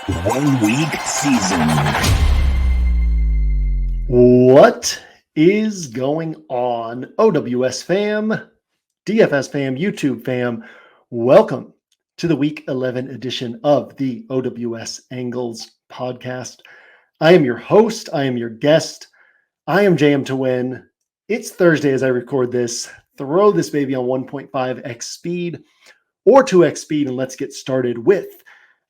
1 week season. What is going on, OWS fam, DFS fam, YouTube fam? Welcome to the Week 11 edition of the OWS Angles podcast. I am your host. I am your guest. I am JMtoWIN. It's Thursday as I record this. Throw this baby on 1.5x speed or 2x speed, and let's get started with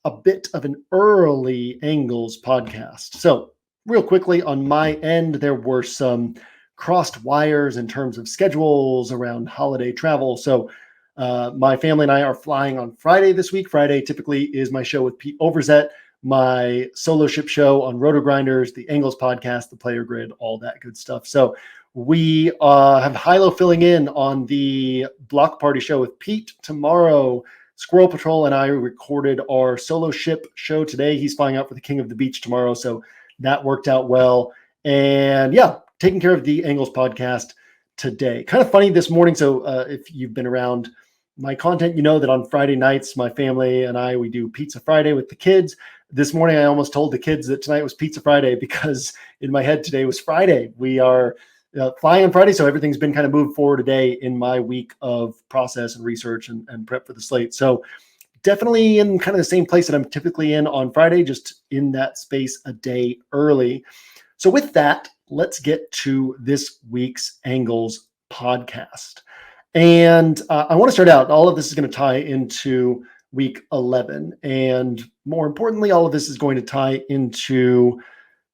a bit of an early Angles podcast. So real quickly on my end, there were some crossed wires in terms of schedules around holiday travel. So my family and I are flying on Friday this week. Friday typically is my show with Pete Overzet, my solo ship show on Roto Grinders, the Angles podcast, the Player Grid, all that good stuff. So we have Hilo filling in on the Block Party show with Pete tomorrow. Squirrel Patrol and I recorded our solo ship show today. He's flying out for the King of the Beach tomorrow, so that worked out well. And yeah, taking care of the Angles podcast today. Kind of funny this morning. So if you've been around my content, you know that on Friday nights, my family and I, we do Pizza Friday with the kids. This morning, I almost told the kids that tonight was Pizza Friday because in my head today was Friday. We are flying on Friday, so everything's been kind of moved forward a day in my week of process and research and prep for the slate. So definitely in kind of the same place that I'm typically in on Friday, just in that space a day early. So with that, let's get to this week's Angles podcast. And I want to start out, all of this is going to tie into week 11. And more importantly, all of this is going to tie into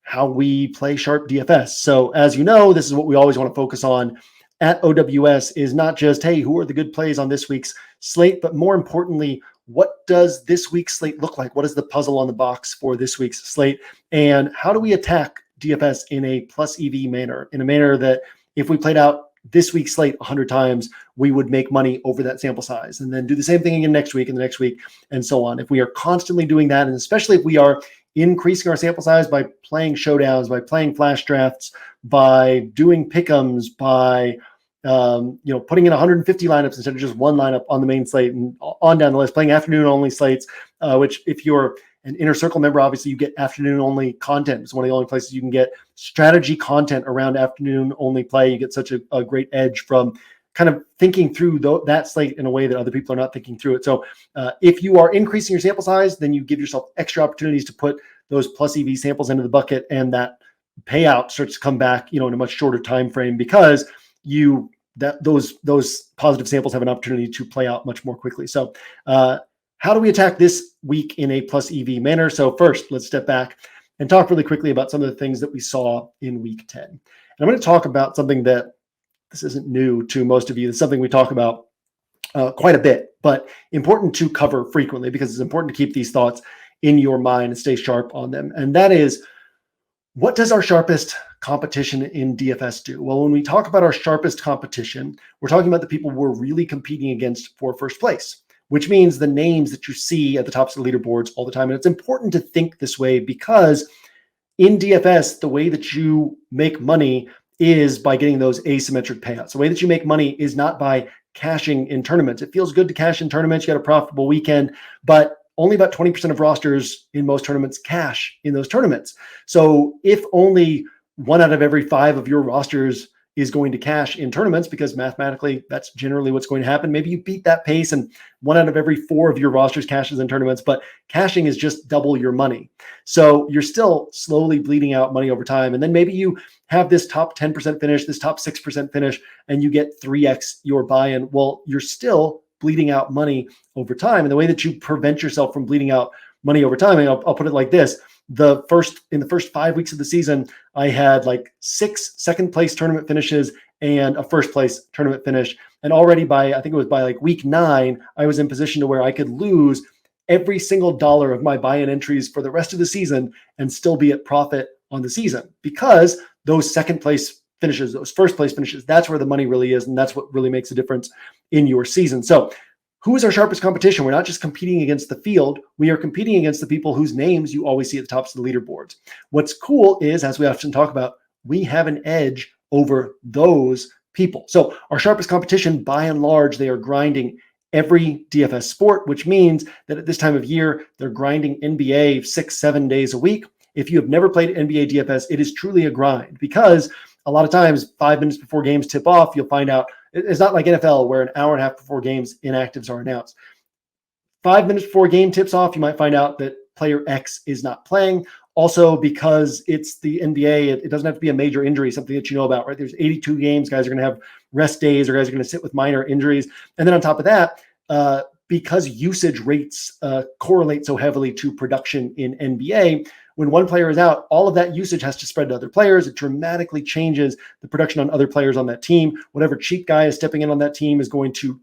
how we play sharp DFS. So as you know, this is what we always want to focus on at OWS is not just, hey, who are the good plays on this week's slate, but more importantly, what does this week's slate look like? What is the puzzle on the box for this week's slate? And how do we attack DFS in a plus EV manner, in a manner that if we played out this week's slate 100 times, we would make money over that sample size, and then do the same thing again next week and the next week and so on. If we are constantly doing that, and especially if we are increasing our sample size by playing showdowns, by playing flash drafts, by doing pick'ems, by putting in 150 lineups instead of just one lineup on the main slate and on down the list, playing afternoon only slates, which if you're an Inner Circle member, obviously you get afternoon only content. It's one of the only places you can get strategy content around afternoon only play. You get such a great edge from kind of thinking through that slate in a way that other people are not thinking through it. So if you are increasing your sample size, then you give yourself extra opportunities to put those plus EV samples into the bucket, and that payout starts to come back, in a much shorter time frame because those positive samples have an opportunity to play out much more quickly. So how do we attack this week in a plus EV manner? So first, let's step back and talk really quickly about some of the things that we saw in week 10. And I'm going to talk about something that this isn't new to most of you. It's something we talk about quite a bit, but important to cover frequently because it's important to keep these thoughts in your mind and stay sharp on them. And that is, what does our sharpest competition in DFS do? Well, when we talk about our sharpest competition, we're talking about the people we're really competing against for first place, which means the names that you see at the tops of the leaderboards all the time. And it's important to think this way because in DFS, the way that you make money is by getting those asymmetric payouts. The way that you make money is not by cashing in tournaments. It feels good to cash in tournaments. You got a profitable weekend, but only about 20% of rosters in most tournaments cash in those tournaments. So if only 1 out of every 5 of your rosters is going to cash in tournaments, because mathematically that's generally what's going to happen. Maybe you beat that pace and 1 out of every 4 of your rosters cashes in tournaments, but cashing is just double your money. So you're still slowly bleeding out money over time. And then maybe you have this top 10% finish, this top 6% finish, and you get 3x your buy-in. Well, you're still bleeding out money over time. And the way that you prevent yourself from bleeding out money over time, and I'll put it like this. In the first 5 weeks of the season, I had like 6 second place tournament finishes and a first place tournament finish. And already by like week 9, I was in position to where I could lose every single dollar of my buy-in entries for the rest of the season and still be at profit on the season, because those second place finishes, those first place finishes, that's where the money really is. And that's what really makes a difference in your season. So who is our sharpest competition? We're not just competing against the field. We are competing against the people whose names you always see at the tops of the leaderboards. What's cool is, as we often talk about, we have an edge over those people. So our sharpest competition, by and large, they are grinding every DFS sport, which means that at this time of year, they're grinding NBA 6-7 days a week. If you have never played NBA DFS, it is truly a grind because a lot of times 5 minutes before games tip off, you'll find out it's not like NFL where an hour and a half before games inactives are announced. 5 minutes before game tips off, you might find out that player X is not playing. Also, because it's the NBA, it doesn't have to be a major injury, something that you know about, right? There's 82 games. Guys are going to have rest days or guys are going to sit with minor injuries. And then on top of that, because usage rates correlate so heavily to production in NBA, when one player is out, all of that usage has to spread to other players. It dramatically changes the production on other players on that team. Whatever cheap guy is stepping in on that team is going to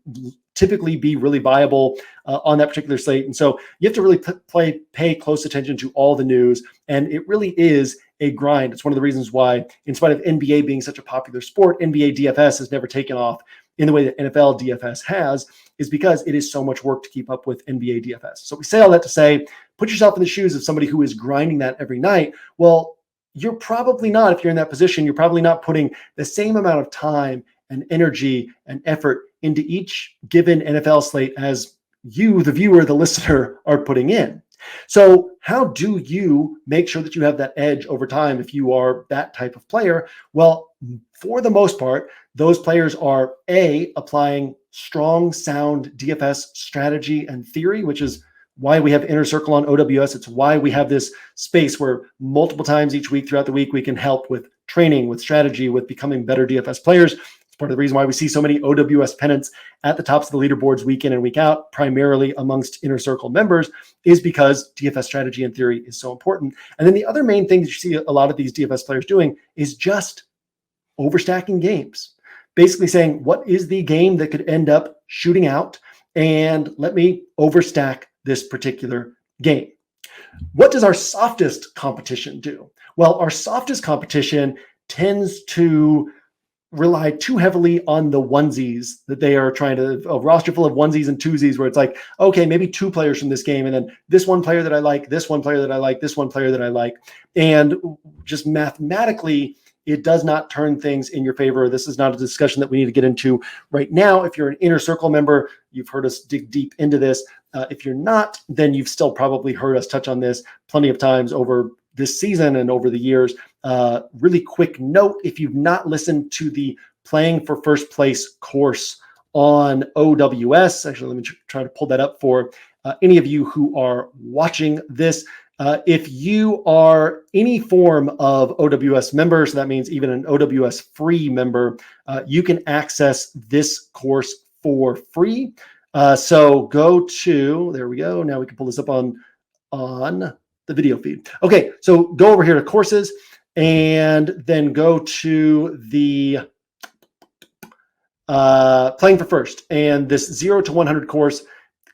typically be really viable on that particular slate. And so you have to really pay close attention to all the news. And it really is a grind. It's one of the reasons why, in spite of NBA being such a popular sport, NBA DFS has never taken off in the way that NFL DFS has, is because it is so much work to keep up with NBA DFS. So we say all that to say, put yourself in the shoes of somebody who is grinding that every night. Well, you're probably not, if you're in that position, you're probably not putting the same amount of time and energy and effort into each given NFL slate as you, the viewer, the listener, are putting in. So how do you make sure that you have that edge over time if you are that type of player? Well, for the most part, those players are applying strong, sound DFS strategy and theory, which is why we have Inner Circle on OWS. It's why we have this space where multiple times each week throughout the week, we can help with training, with strategy, with becoming better DFS players. It's part of the reason why we see so many OWS pennants at the tops of the leaderboards week in and week out, primarily amongst Inner Circle members, is because DFS strategy and theory is so important. And then the other main thing that you see a lot of these DFS players doing is just overstacking games. Basically saying, what is the game that could end up shooting out? And let me overstack this particular game. What does our softest competition do? Well, our softest competition tends to rely too heavily on the onesies that they are trying to, a roster full of onesies and twosies where it's like, okay, maybe 2 players from this game, and then this one player that I like, this one player that I like, this one player that I like. And just mathematically, it does not turn things in your favor. This is not a discussion that we need to get into right now. If you're an Inner Circle member, you've heard us dig deep into this. If you're not, then you've still probably heard us touch on this plenty of times over this season and over the years. Really quick note, if you've not listened to the Playing for First Place course on OWS, actually, let me try to pull that up for any of you who are watching this. If you are any form of OWS member, so that means even an OWS free member, you can access this course for free. So go to, there we go. Now we can pull this up on the video feed. Okay, so go over here to courses and then go to the Playing for First, and this 0 to 100 course,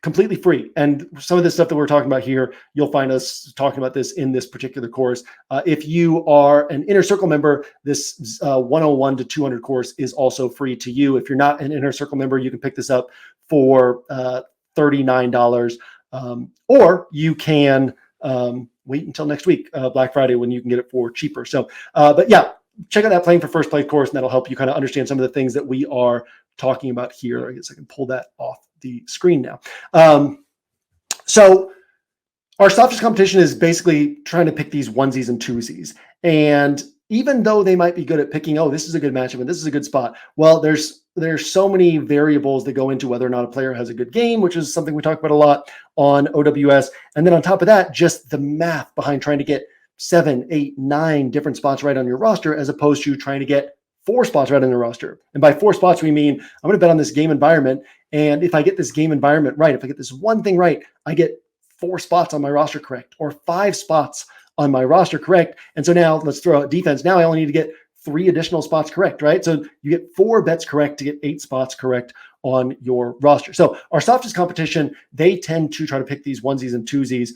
completely free. And some of the stuff that we're talking about here, you'll find us talking about this in this particular course. If you are an Inner Circle member, this 101 to 200 course is also free to you. If you're not an Inner Circle member, you can pick this up for $39, or you can wait until next week, Black Friday, when you can get it for cheaper. So, but yeah, check out that Playing for First Play course, and that'll help you kind of understand some of the things that we are talking about here. I guess I can pull that off the screen now. So our softest competition is basically trying to pick these onesies and twosies. And even though they might be good at picking, oh, this is a good matchup and this is a good spot, well, there's so many variables that go into whether or not a player has a good game, which is something we talk about a lot on OWS. And then on top of that, just the math behind trying to get 7, 8, 9 different spots right on your roster, as opposed to trying to get 4 spots right on your roster. And by 4 spots, we mean I'm going to bet on this game environment. And if I get this game environment right, if I get this one thing right, I get 4 spots on my roster correct, or 5 spots on my roster correct. And so now let's throw out defense. Now I only need to get 3 additional spots correct, right? So you get 4 bets correct to get 8 spots correct on your roster. So our softest competition, they tend to try to pick these onesies and twosies.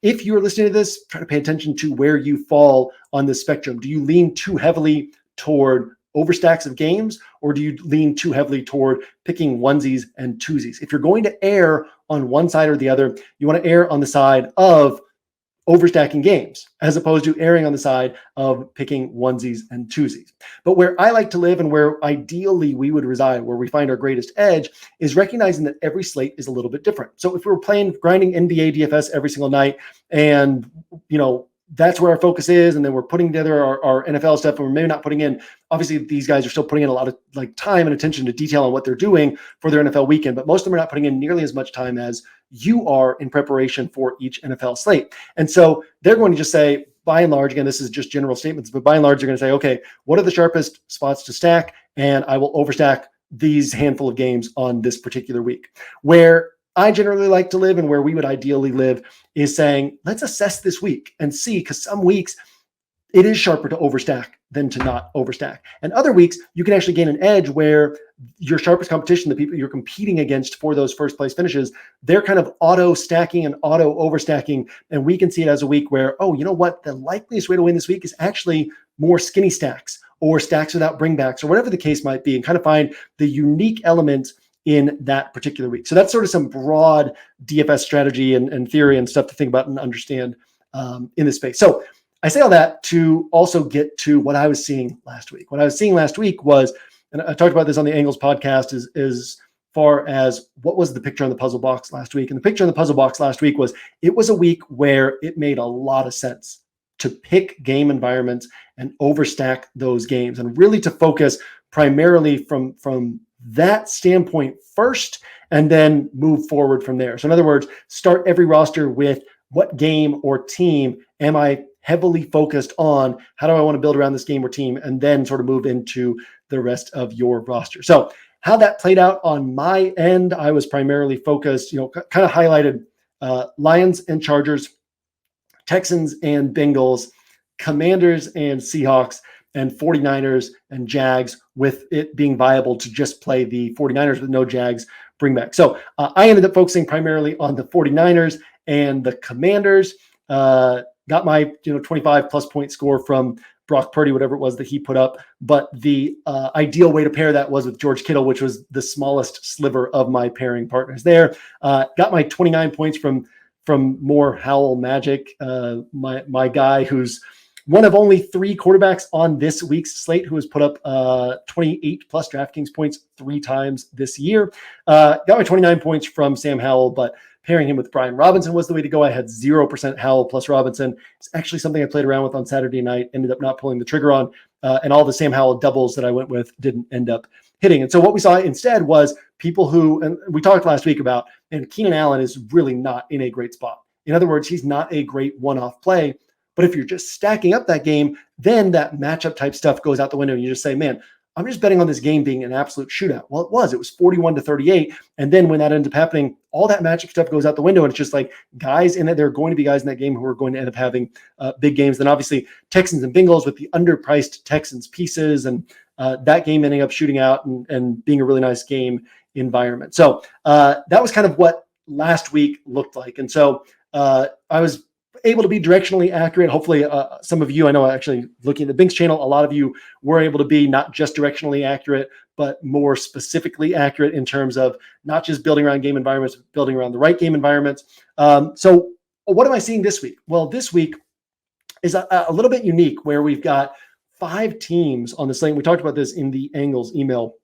If you're listening to this, try to pay attention to where you fall on the spectrum. Do you lean too heavily toward overstacks of games, or do you lean too heavily toward picking onesies and twosies? If you're going to err on one side or the other, you want to err on the side of overstacking games as opposed to erring on the side of picking onesies and twosies. But where I like to live and where ideally we would reside, where we find our greatest edge, is recognizing that every slate is a little bit different. So if we were grinding NBA DFS every single night, and that's where our focus is, and then we're putting together our NFL stuff, and we're maybe not putting in, obviously these guys are still putting in a lot of time and attention to detail on what they're doing for their NFL weekend, but most of them are not putting in nearly as much time as you are in preparation for each NFL slate. And so they're going to just say, by and large, again, this is just general statements, but by and large, they're going to say, okay, what are the sharpest spots to stack? And I will overstack these handful of games on this particular week. Where I generally like to live and where we would ideally live is saying, let's assess this week and see, because some weeks it is sharper to overstack than to not overstack. And other weeks you can actually gain an edge where your sharpest competition, the people you're competing against for those first place finishes, they're kind of auto stacking and auto overstacking. And we can see it as a week where, oh, you know what? The likeliest way to win this week is actually more skinny stacks or stacks without bringbacks or whatever the case might be, and kind of find the unique element in that particular week. So that's sort of some broad DFS strategy and theory and stuff to think about and understand in this space. So I say all that to also get to what I was seeing last week. What I was seeing last week was, and I talked about this on the Angles podcast, is far as what was the picture on the puzzle box last week. And the picture on the puzzle box last week was, it was a week where it made a lot of sense to pick game environments and overstack those games, and really to focus primarily from that standpoint first, and then move forward from there. So in other words, start every roster with what game or team am I heavily focused on? How do I want to build around this game or team? And then sort of move into the rest of your roster. So how that played out on my end, I was primarily focused, kind of highlighted Lions and Chargers, Texans and Bengals, Commanders and Seahawks, and 49ers and Jags, with it being viable to just play the 49ers with no Jags bring back. So I ended up focusing primarily on the 49ers and the Commanders. Got my 25 plus point score from Brock Purdy, whatever it was that he put up. But the ideal way to pair that was with George Kittle, which was the smallest sliver of my pairing partners there. Got my 29 points from more Howell Magic, my guy who's one of only 3 quarterbacks on this week's slate who has put up 28 plus DraftKings points 3 times this year. Got my 29 points from Sam Howell, but pairing him with Brian Robinson was the way to go. I had 0% Howell plus Robinson. It's actually something I played around with on Saturday night, ended up not pulling the trigger on, and all the Sam Howell doubles that I went with didn't end up hitting. And so what we saw instead was people who, and we talked last week about, and Keenan Allen is really not in a great spot. In other words, he's not a great one-off play. But if you're just stacking up that game, then that matchup type stuff goes out the window. And you just say, man, I'm just betting on this game being an absolute shootout. Well, it was 41-38. And then when that ends up happening, all that magic stuff goes out the window. And it's just like guys in it. There are going to be guys in that game who are going to end up having big games. Then obviously Texans and Bengals with the underpriced Texans pieces, and that game ending up shooting out and being a really nice game environment. So that was kind of what last week looked like. And so I was able to be directionally accurate. Hopefully some of you, I know actually looking at the Binks channel, a lot of you were able to be not just directionally accurate, but more specifically accurate in terms of not just building around game environments, but building around the right game environments. So what am I seeing this week? Well, this week is a little bit unique, where we've got 5 teams on the slate. We talked about this in the Angles email,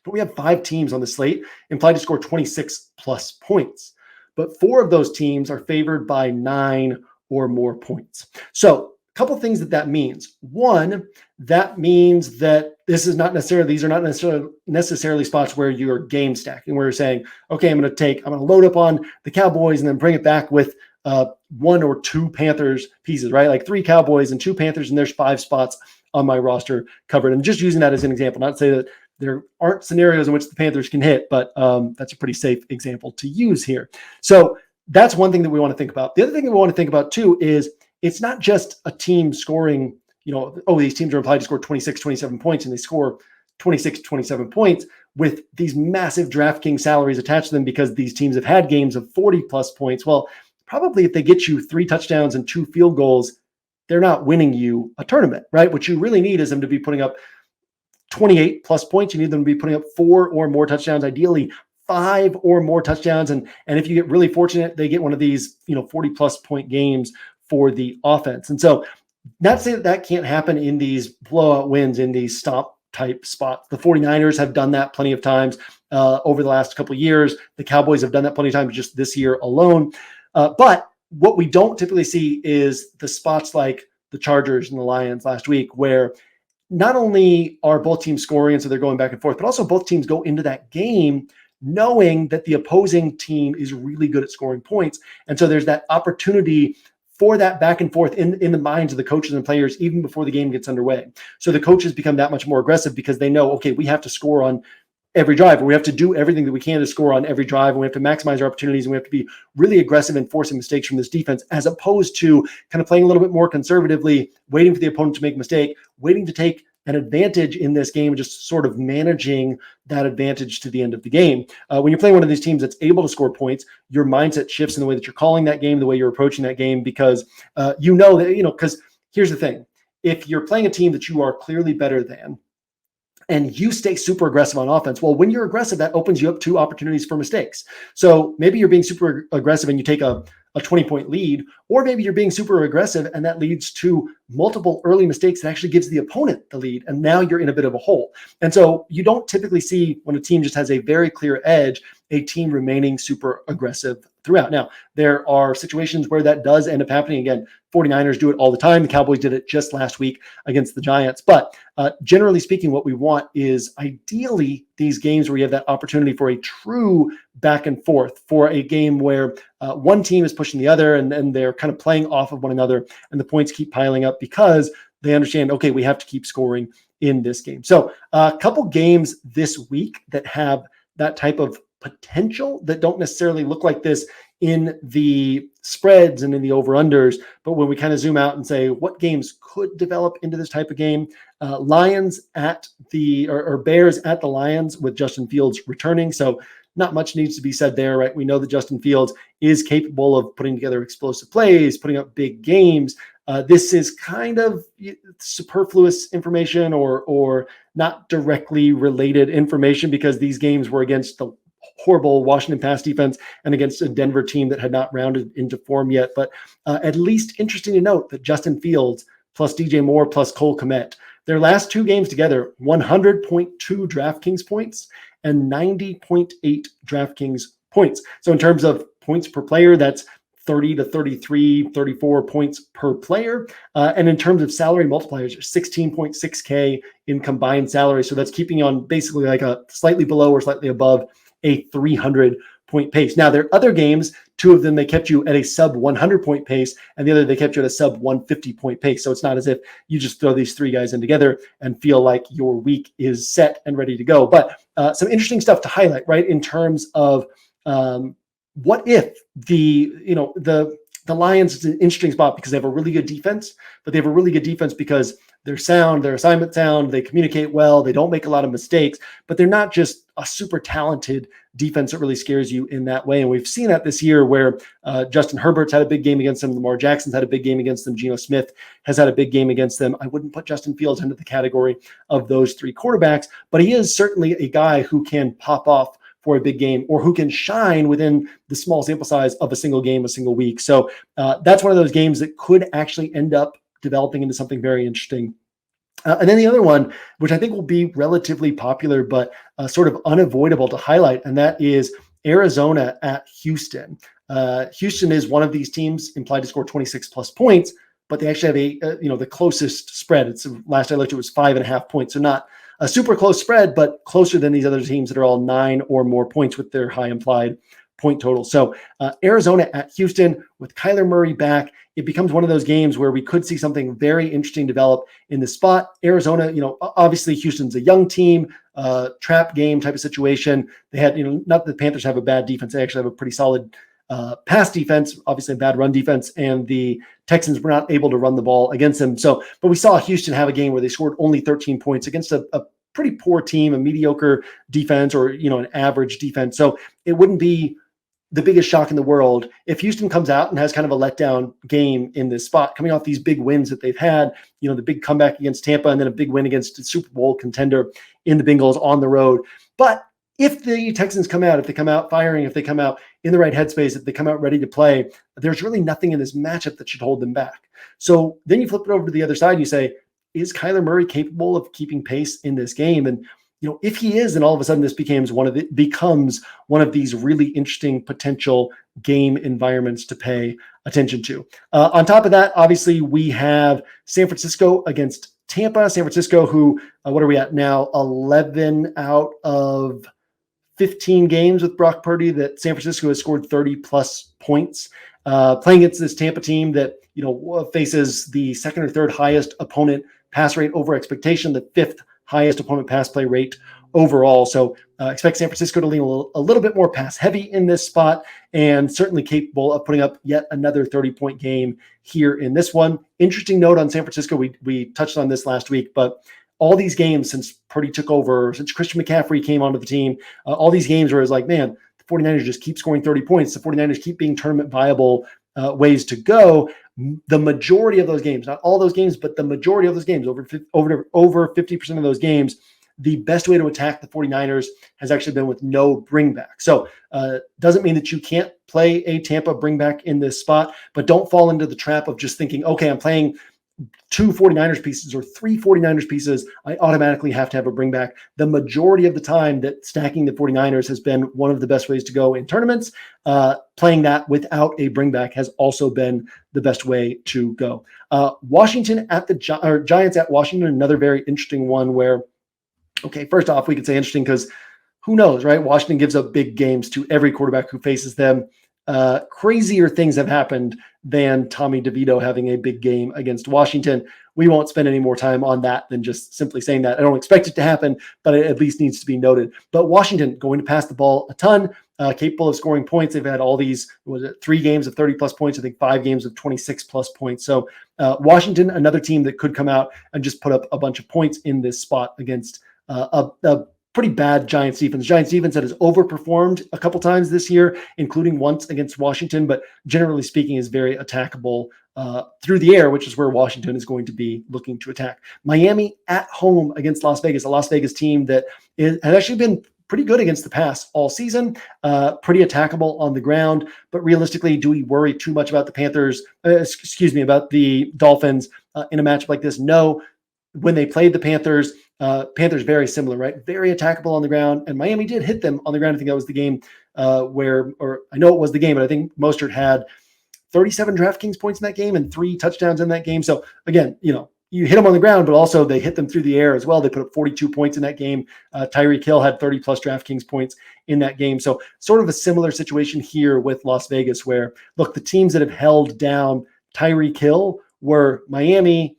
but we have 5 teams on the slate implied to score 26 plus points. But 4 of those teams are favored by 9 or more points. So a couple of things that means. One, that means that these are not necessarily spots where you're game stacking, where you're saying, okay, I'm going to load up on the Cowboys and then bring it back with 1 or 2 Panthers pieces, right? Like 3 Cowboys and 2 Panthers, and there's 5 spots on my roster covered. And just using that as an example, not to say that there aren't scenarios in which the Panthers can hit, but that's a pretty safe example to use here. So that's one thing that we want to think about. The other thing that we want to think about too is it's not just a team scoring, these teams are implied to score 26, 27 points, and they score 26, 27 points with these massive DraftKings salaries attached to them because these teams have had games of 40 plus points. Well, probably if they get you 3 touchdowns and 2 field goals, they're not winning you a tournament, right? What you really need is them to be putting up 28 plus points. You need them to be putting up 4 or more touchdowns, ideally 5 or more touchdowns. And if you get really fortunate, they get one of these, 40 plus point games for the offense. And so not to say that can't happen in these blowout wins, in these stop type spots. The 49ers have done that plenty of times over the last couple of years. The Cowboys have done that plenty of times just this year alone. But what we don't typically see is the spots like the Chargers and the Lions last week, where not only are both teams scoring, and so they're going back and forth, but also both teams go into that game knowing that the opposing team is really good at scoring points. And so there's that opportunity for that back and forth in the minds of the coaches and players, even before the game gets underway. So the coaches become that much more aggressive because they know, okay, we have to score on every drive, and we have to do everything that we can to score on every drive, and we have to maximize our opportunities, and we have to be really aggressive in forcing mistakes from this defense, as opposed to kind of playing a little bit more conservatively, waiting for the opponent to make a mistake, waiting to take an advantage in this game, just sort of managing that advantage to the end of the game. When you're playing one of these teams that's able to score points, your mindset shifts in the way that you're calling that game, the way you're approaching that game, because because here's the thing. If you're playing a team that you are clearly better than, and you stay super aggressive on offense, well, when you're aggressive, that opens you up to opportunities for mistakes. So maybe you're being super aggressive and you take a 20-point lead, or maybe you're being super aggressive and that leads to multiple early mistakes that actually gives the opponent the lead, and now you're in a bit of a hole. And so you don't typically see, when a team just has a very clear edge, a team remaining super aggressive throughout. Now, there are situations where that does end up happening. Again, 49ers do it all the time. The Cowboys did it just last week against the Giants. But generally speaking, what we want is ideally these games where you have that opportunity for a true back and forth, for a game where one team is pushing the other and they're kind of playing off of one another, and the points keep piling up because they understand, okay, we have to keep scoring in this game. So a couple games this week that have that type of potential that don't necessarily look like this in the spreads and in the over-unders, but when we kind of zoom out and say what games could develop into this type of game, Lions at or Bears at the Lions with Justin Fields returning. So not much needs to be said there, right? We know that Justin Fields is capable of putting together explosive plays, putting up big games. This is kind of superfluous information or not directly related information, because these games were against the horrible Washington pass defense and against a Denver team that had not rounded into form yet. But at least interesting to note that Justin Fields plus DJ Moore plus Cole Kmet, their last two games together, 100.2 DraftKings points and 90.8 DraftKings points. So in terms of points per player, that's 30 to 33, 34 points per player. And in terms of salary multipliers, 16.6K in combined salary. So that's keeping on basically like a slightly below or slightly above a 300-point pace. Now, there are other games, two of them, they kept you at a sub 100-point pace, and the other, they kept you at a sub 150-point pace. So it's not as if you just throw these three guys in together and feel like your week is set and ready to go. But some interesting stuff to highlight, right? In terms of what if the Lions is an interesting spot because they have a really good defense, but they have a really good defense because they're sound, their assignment sound, they communicate well, they don't make a lot of mistakes, but they're not just a super talented defense that really scares you in that way. And we've seen that this year where Justin Herbert's had a big game against them, Lamar Jackson's had a big game against them, Geno Smith has had a big game against them. I wouldn't put Justin Fields into the category of those three quarterbacks, but he is certainly a guy who can pop off for a big game, or who can shine within the small sample size of a single game, a single week. So that's one of those games that could actually end up developing into something very interesting. And then the other one, which I think will be relatively popular, but sort of unavoidable to highlight, and that is Arizona at Houston. Houston is one of these teams implied to score 26 plus points, but they actually have the closest spread. It's last I looked, it was 5.5 points. So not a super close spread, but closer than these other teams that are all 9 or more points with their high implied point total. So Arizona at Houston with Kyler Murray back, it becomes one of those games where we could see something very interesting develop in the spot. Arizona, obviously Houston's a young team, trap game type of situation. They had, not that the Panthers have a bad defense. They actually have a pretty solid pass defense, obviously a bad run defense, and the Texans were not able to run the ball against them. So, but we saw Houston have a game where they scored only 13 points against a pretty poor team, a mediocre defense, or, an average defense. So it wouldn't be the biggest shock in the world if Houston comes out and has kind of a letdown game in this spot, coming off these big wins that they've had, the big comeback against Tampa and then a big win against the Super Bowl contender in the Bengals on the road. But if the Texans come out, if they come out firing, if they come out in the right headspace, if they come out ready to play, there's really nothing in this matchup that should hold them back. So then you flip it over to the other side and you say, is Kyler Murray capable of keeping pace in this game? And if he is, then all of a sudden this becomes one of these really interesting potential game environments to pay attention to. On top of that, obviously we have San Francisco against Tampa. San Francisco, who, what are we at now? 11 out of 15 games with Brock Purdy that San Francisco has scored 30 plus points, playing against this Tampa team that, faces the second or third highest opponent pass rate over expectation, the fifth highest opponent pass play rate overall. So expect San Francisco to lean a little bit more pass heavy in this spot, and certainly capable of putting up yet another 30-point game here in this one. Interesting note on San Francisco, we touched on this last week, but all these games since Purdy took over, since Christian McCaffrey came onto the team, all these games where it's like, man, the 49ers just keep scoring 30 points. The 49ers keep being tournament viable ways to go. The majority of those games, not all those games, but the majority of those games, over 50% of those games, the best way to attack the 49ers has actually been with no bringback. So doesn't mean that you can't play a Tampa bringback in this spot, but don't fall into the trap of just thinking, okay, I'm playing 2 49ers pieces or 3 49ers pieces, I automatically have to have a bringback. The majority of the time that stacking the 49ers has been one of the best ways to go in tournaments. Playing that without a bringback has also been the best way to go. Washington at the Giants at Washington, another very interesting one where, okay, first off, we could say interesting because who knows, right? Washington gives up big games to every quarterback who faces them. Crazier things have happened than Tommy DeVito having a big game against Washington. We won't spend any more time on that than just simply saying that. I don't expect it to happen, but it at least needs to be noted. But Washington going to pass the ball a ton, capable of scoring points. They've had all these, 3 games of 30 plus points, I think 5 games of 26 plus points. So Washington, another team that could come out and just put up a bunch of points in this spot against a pretty bad Giants defense. Giants defense that has overperformed a couple times this year, including once against Washington, but generally speaking is very attackable through the air, which is where Washington is going to be looking to attack. Miami at home against Las Vegas, a Las Vegas team that has actually been pretty good against the pass all season, pretty attackable on the ground. But realistically, do we worry too much about the Panthers, about the Dolphins in a matchup like this? No. When they played the Panthers very similar, right? Very attackable on the ground. And Miami did hit them on the ground. I think that was the game I know it was the game, but I think Mostert had 37 DraftKings points in that game and 3 touchdowns in that game. So again, you hit them on the ground, but also they hit them through the air as well. They put up 42 points in that game. Tyreek Hill had 30 plus DraftKings points in that game. So sort of a similar situation here with Las Vegas where, look, the teams that have held down Tyreek Hill were Miami,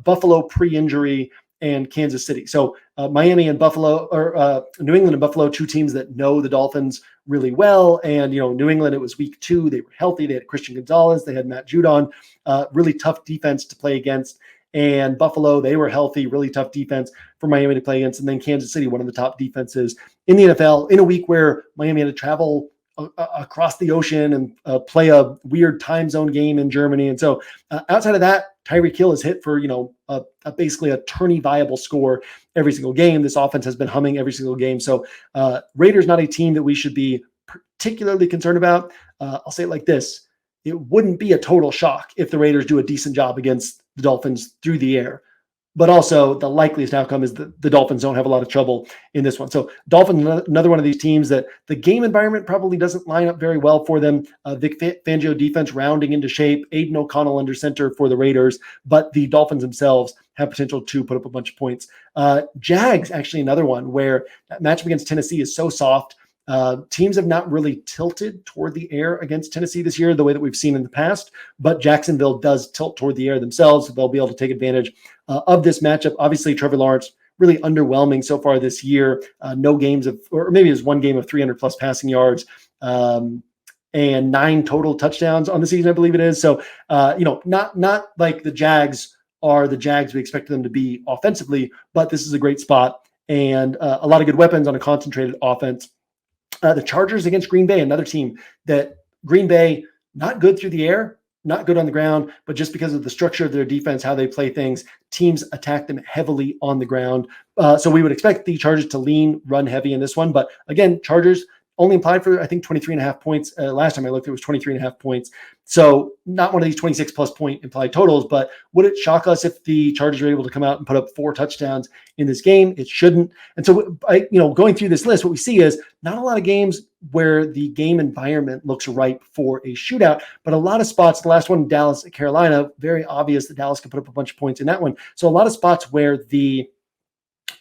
Buffalo pre-injury, and Kansas City. So Miami and Buffalo, or New England and Buffalo, 2 teams that know the Dolphins really well. And, New England, it was week 2. They were healthy. They had Christian Gonzalez. They had Matt Judon, really tough defense to play against. And Buffalo, they were healthy, really tough defense for Miami to play against. And then Kansas City, one of the top defenses in the NFL, in a week where Miami had to travel across the ocean and play a weird time zone game in Germany. And so outside of that, Tyreek Hill is hit for, basically a tourney viable score every single game. This offense has been humming every single game. So Raiders, not a team that we should be particularly concerned about. I'll say it like this. It wouldn't be a total shock if the Raiders do a decent job against the Dolphins through the air. But also the likeliest outcome is that the Dolphins don't have a lot of trouble in this one. So Dolphins, another one of these teams that the game environment probably doesn't line up very well for them. Vic Fangio defense rounding into shape, Aiden O'Connell under center for the Raiders, but the Dolphins themselves have potential to put up a bunch of points. Jags, actually another one where that matchup against Tennessee is so soft. Teams have not really tilted toward the air against Tennessee this year the way that we've seen in the past, but Jacksonville does tilt toward the air themselves. So they'll be able to take advantage of this matchup. Obviously, Trevor Lawrence really underwhelming so far this year. No games of, or maybe it was 1 game of 300 plus passing yards and 9 total touchdowns on the season, I believe it is. So, not like the Jags are the Jags we expected them to be offensively, but this is a great spot and a lot of good weapons on a concentrated offense. The Chargers against Green Bay, another team that Green Bay, not good through the air, not good on the ground, but just because of the structure of their defense, how they play things, teams attack them heavily on the ground. So we would expect the Chargers to run heavy in this one. But again, Chargers only implied for, I think, 23.5 points. Last time I looked, it was 23.5 points. So not one of these 26 plus point implied totals, but would it shock us if the Chargers were able to come out and put up 4 touchdowns in this game? It shouldn't. And so, going through this list, what we see is not a lot of games where the game environment looks ripe for a shootout, but a lot of spots. The last one, Dallas at Carolina, very obvious that Dallas could put up a bunch of points in that one. So a lot of spots where the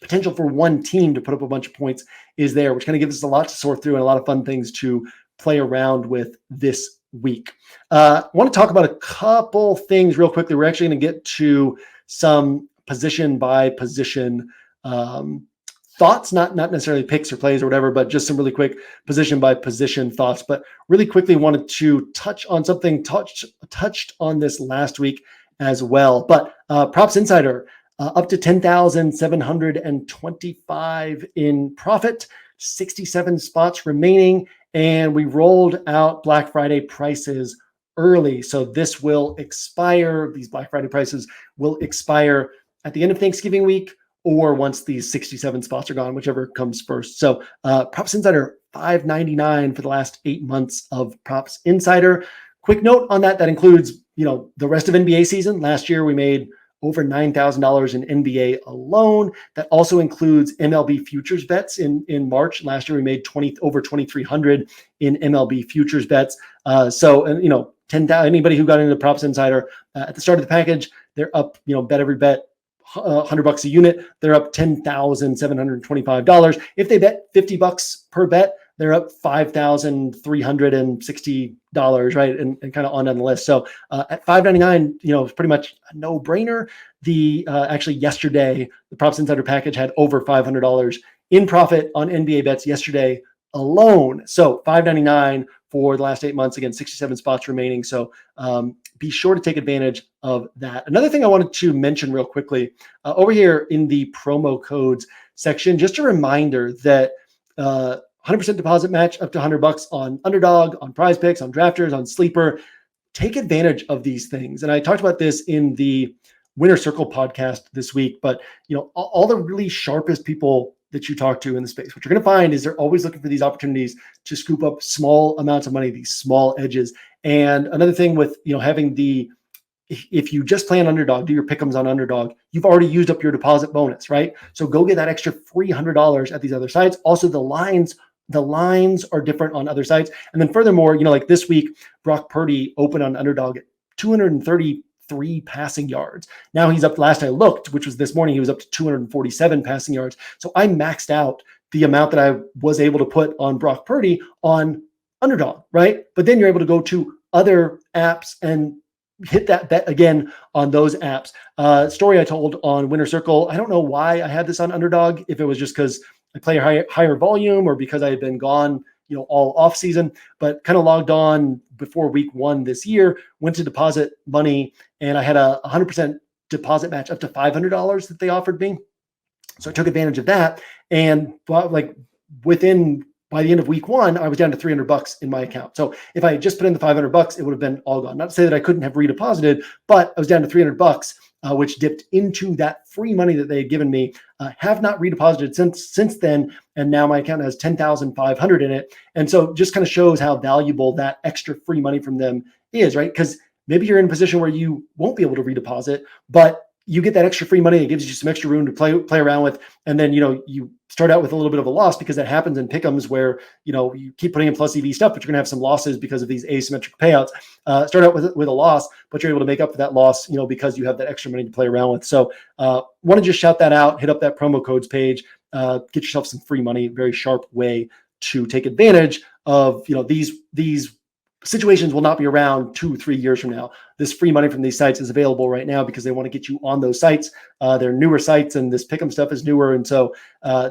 potential for one team to put up a bunch of points is there, which kind of gives us a lot to sort through and a lot of fun things to play around with this week. I want to talk about a couple things real quickly. We're actually going to get to some position by position thoughts, not necessarily picks or plays or whatever, but just some really quick position by position thoughts. But really quickly wanted to touch on something touched on this last week as well. But Props Insider, up to 10,725 in profit, 67 spots remaining, and we rolled out Black Friday prices early. So this will expire. These Black Friday prices will expire at the end of Thanksgiving week or once these 67 spots are gone, whichever comes first. So Props Insider, $5.99 for the last 8 months of Props Insider. Quick note on that includes, the rest of NBA season. Last year we made over $9,000 in NBA alone. That also includes MLB futures bets in March. Last year we made over 2,300 in MLB futures bets. Anybody who got into Props Insider at the start of the package, they're up, bet every bet, $100 a unit. They're up $10,725. If they bet $50 per bet, they're up $5,360, right? And kind of on the list. So at $5.99, it's pretty much a no-brainer. Actually yesterday, the Props Insider package had over $500 in profit on NBA bets yesterday alone. So $5.99 for the last 8 months. Again, 67 spots remaining. So be sure to take advantage of that. Another thing I wanted to mention real quickly over here in the promo codes section, just a reminder that 100% deposit match up to $100 on Underdog, on Prize Picks, on Drafters, on Sleeper. Take advantage of these things. And I talked about this in the Winner Circle podcast this week, but all the really sharpest people that you talk to in the space, what you're going to find is they're always looking for these opportunities to scoop up small amounts of money, these small edges. And another thing with, having if you just play on Underdog, do your pick'ems on Underdog, you've already used up your deposit bonus, right? So go get that extra $300 at these other sites. Also, the lines are different on other sites. And then furthermore, like this week, Brock Purdy opened on Underdog at 233 passing yards. Now he's up, last I looked, which was this morning, he was up to 247 passing yards. So I maxed out the amount that I was able to put on Brock Purdy on Underdog, right? But then you're able to go to other apps and hit that bet again on those apps. Story I told on Winner Circle. I don't know why I had this on Underdog, if it was just because I play higher volume or because I had been gone, all off season, but kind of logged on before week 1 this year, went to deposit money, and I had a 100% deposit match up to $500 that they offered me. So I took advantage of that. And by the end of week 1, I was down to $300 in my account. So if I had just put in the $500, it would have been all gone. Not to say that I couldn't have redeposited, but I was down to $300, which dipped into that free money that they had given me. Have not redeposited since then, and now my account has $10,500 in it. And so just kind of shows how valuable that extra free money from them is, right? Because maybe you're in a position where you won't be able to redeposit, but you get that extra free money. It gives you some extra room to play around with. And then, you start out with a little bit of a loss, because that happens in pick'ems where, you keep putting in plus EV stuff, but you're going to have some losses because of these asymmetric payouts. Start out with a loss, but you're able to make up for that loss, because you have that extra money to play around with. So want to just shout that out, hit up that promo codes page, get yourself some free money. Very sharp way to take advantage of, these situations will not be around 2-3 years from now. This free money from these sites is available right now because they want to get you on those sites. They're newer sites, and this pick'em stuff is newer. And so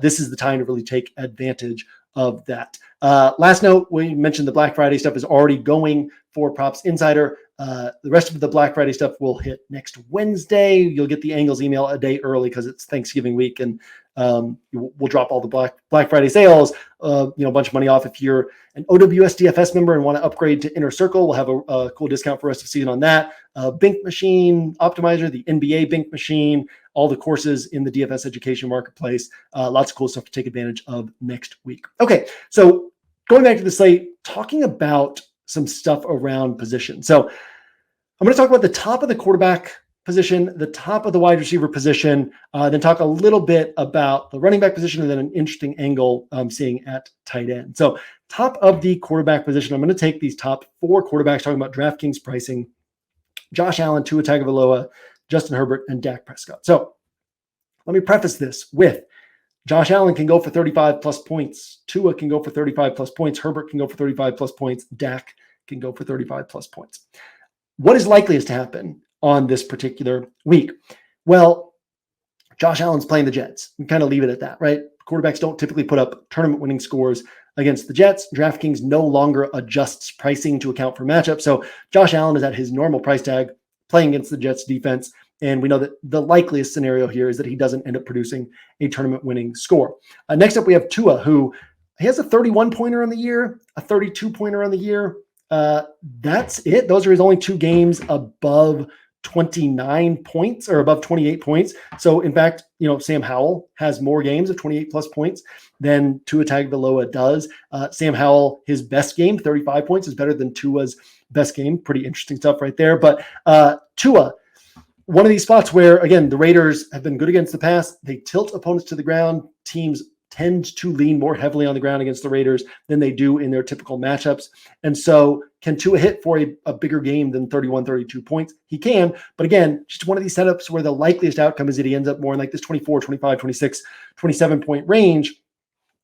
this is the time to really take advantage of that. Last note, we mentioned the Black Friday stuff is already going for Props Insider. The rest of the Black Friday stuff will hit next Wednesday. You'll get the Angles email a day early because it's Thanksgiving week, and We'll drop all the Black Friday sales, a bunch of money off. If you're an OWS DFS member and want to upgrade to Inner Circle, we'll have a cool discount for rest of season on that. Bink Machine Optimizer, the NBA Bink Machine, all the courses in the DFS education marketplace. Lots of cool stuff to take advantage of next week. Okay, so going back to the slate, talking about some stuff around position. So I'm going to talk about the top of the quarterback position, the top of the wide receiver position, then talk a little bit about the running back position, and then an interesting angle I'm seeing at tight end. So top of the quarterback position, I'm going to take these top 4 quarterbacks, talking about DraftKings pricing: Josh Allen, Tua Tagovailoa, Justin Herbert, and Dak Prescott. So let me preface this with Josh Allen can go for 35 plus points. Tua can go for 35 plus points. Herbert can go for 35 plus points. Dak can go for 35 plus points. What is likeliest to happen on this particular week? Well, Josh Allen's playing the Jets. We kind of leave it at that, right? Quarterbacks don't typically put up tournament winning scores against the Jets. DraftKings no longer adjusts pricing to account for matchup. So Josh Allen is at his normal price tag playing against the Jets defense. And we know that the likeliest scenario here is that he doesn't end up producing a tournament winning score. Next up, we have Tua, who he has a 31 pointer on the year, a 32 pointer on the year. That's it. Those are his only 2 games above 29 points or above 28 points. So in fact, Sam Howell has more games of 28 plus points than Tua Tagovailoa does. Sam Howell, his best game, 35 points, is better than Tua's best game. Pretty interesting stuff right there. But Tua, one of these spots where, again, the Raiders have been good against the pass. They tilt opponents to the ground. Teams tend to lean more heavily on the ground against the Raiders than they do in their typical matchups. And so can Tua hit for a bigger game than 31, 32 points? He can, but again, just one of these setups where the likeliest outcome is that he ends up more in like this 24, 25, 26, 27 point range,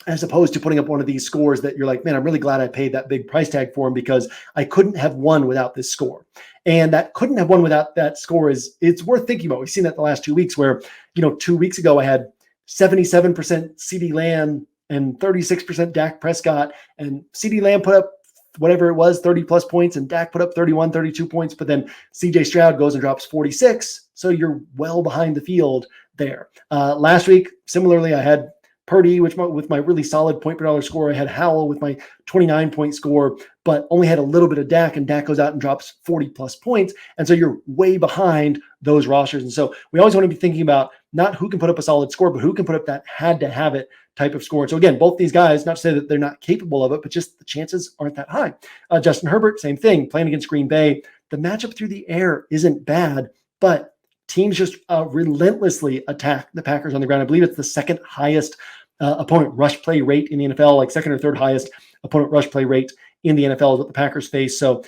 as opposed to putting up one of these scores that you're like, man, I'm really glad I paid that big price tag for him because I couldn't have won without this score. And that couldn't have won without that score it's worth thinking about. We've seen that the last 2 weeks where, 2 weeks ago I had 77% CeeDee Lamb and 36% Dak Prescott, and CeeDee Lamb put up whatever it was, 30 plus points, and Dak put up 31, 32 points, but then CJ Stroud goes and drops 46. So you're well behind the field there. Last week, similarly, I had Purdy, with my really solid point per dollar score. I had Howell with my 29-point score, but only had a little bit of Dak, and Dak goes out and drops 40 plus points. And so you're way behind those rosters. And so we always want to be thinking about not who can put up a solid score, but who can put up that had to have it type of score. And so again, both these guys, not to say that they're not capable of it, but just the chances aren't that high. Justin Herbert, same thing, playing against Green Bay. The matchup through the air isn't bad, but teams just relentlessly attack the Packers on the ground. I believe it's the second highest opponent rush play rate in the NFL, like second or third highest opponent rush play rate in the NFL is what the Packers face. So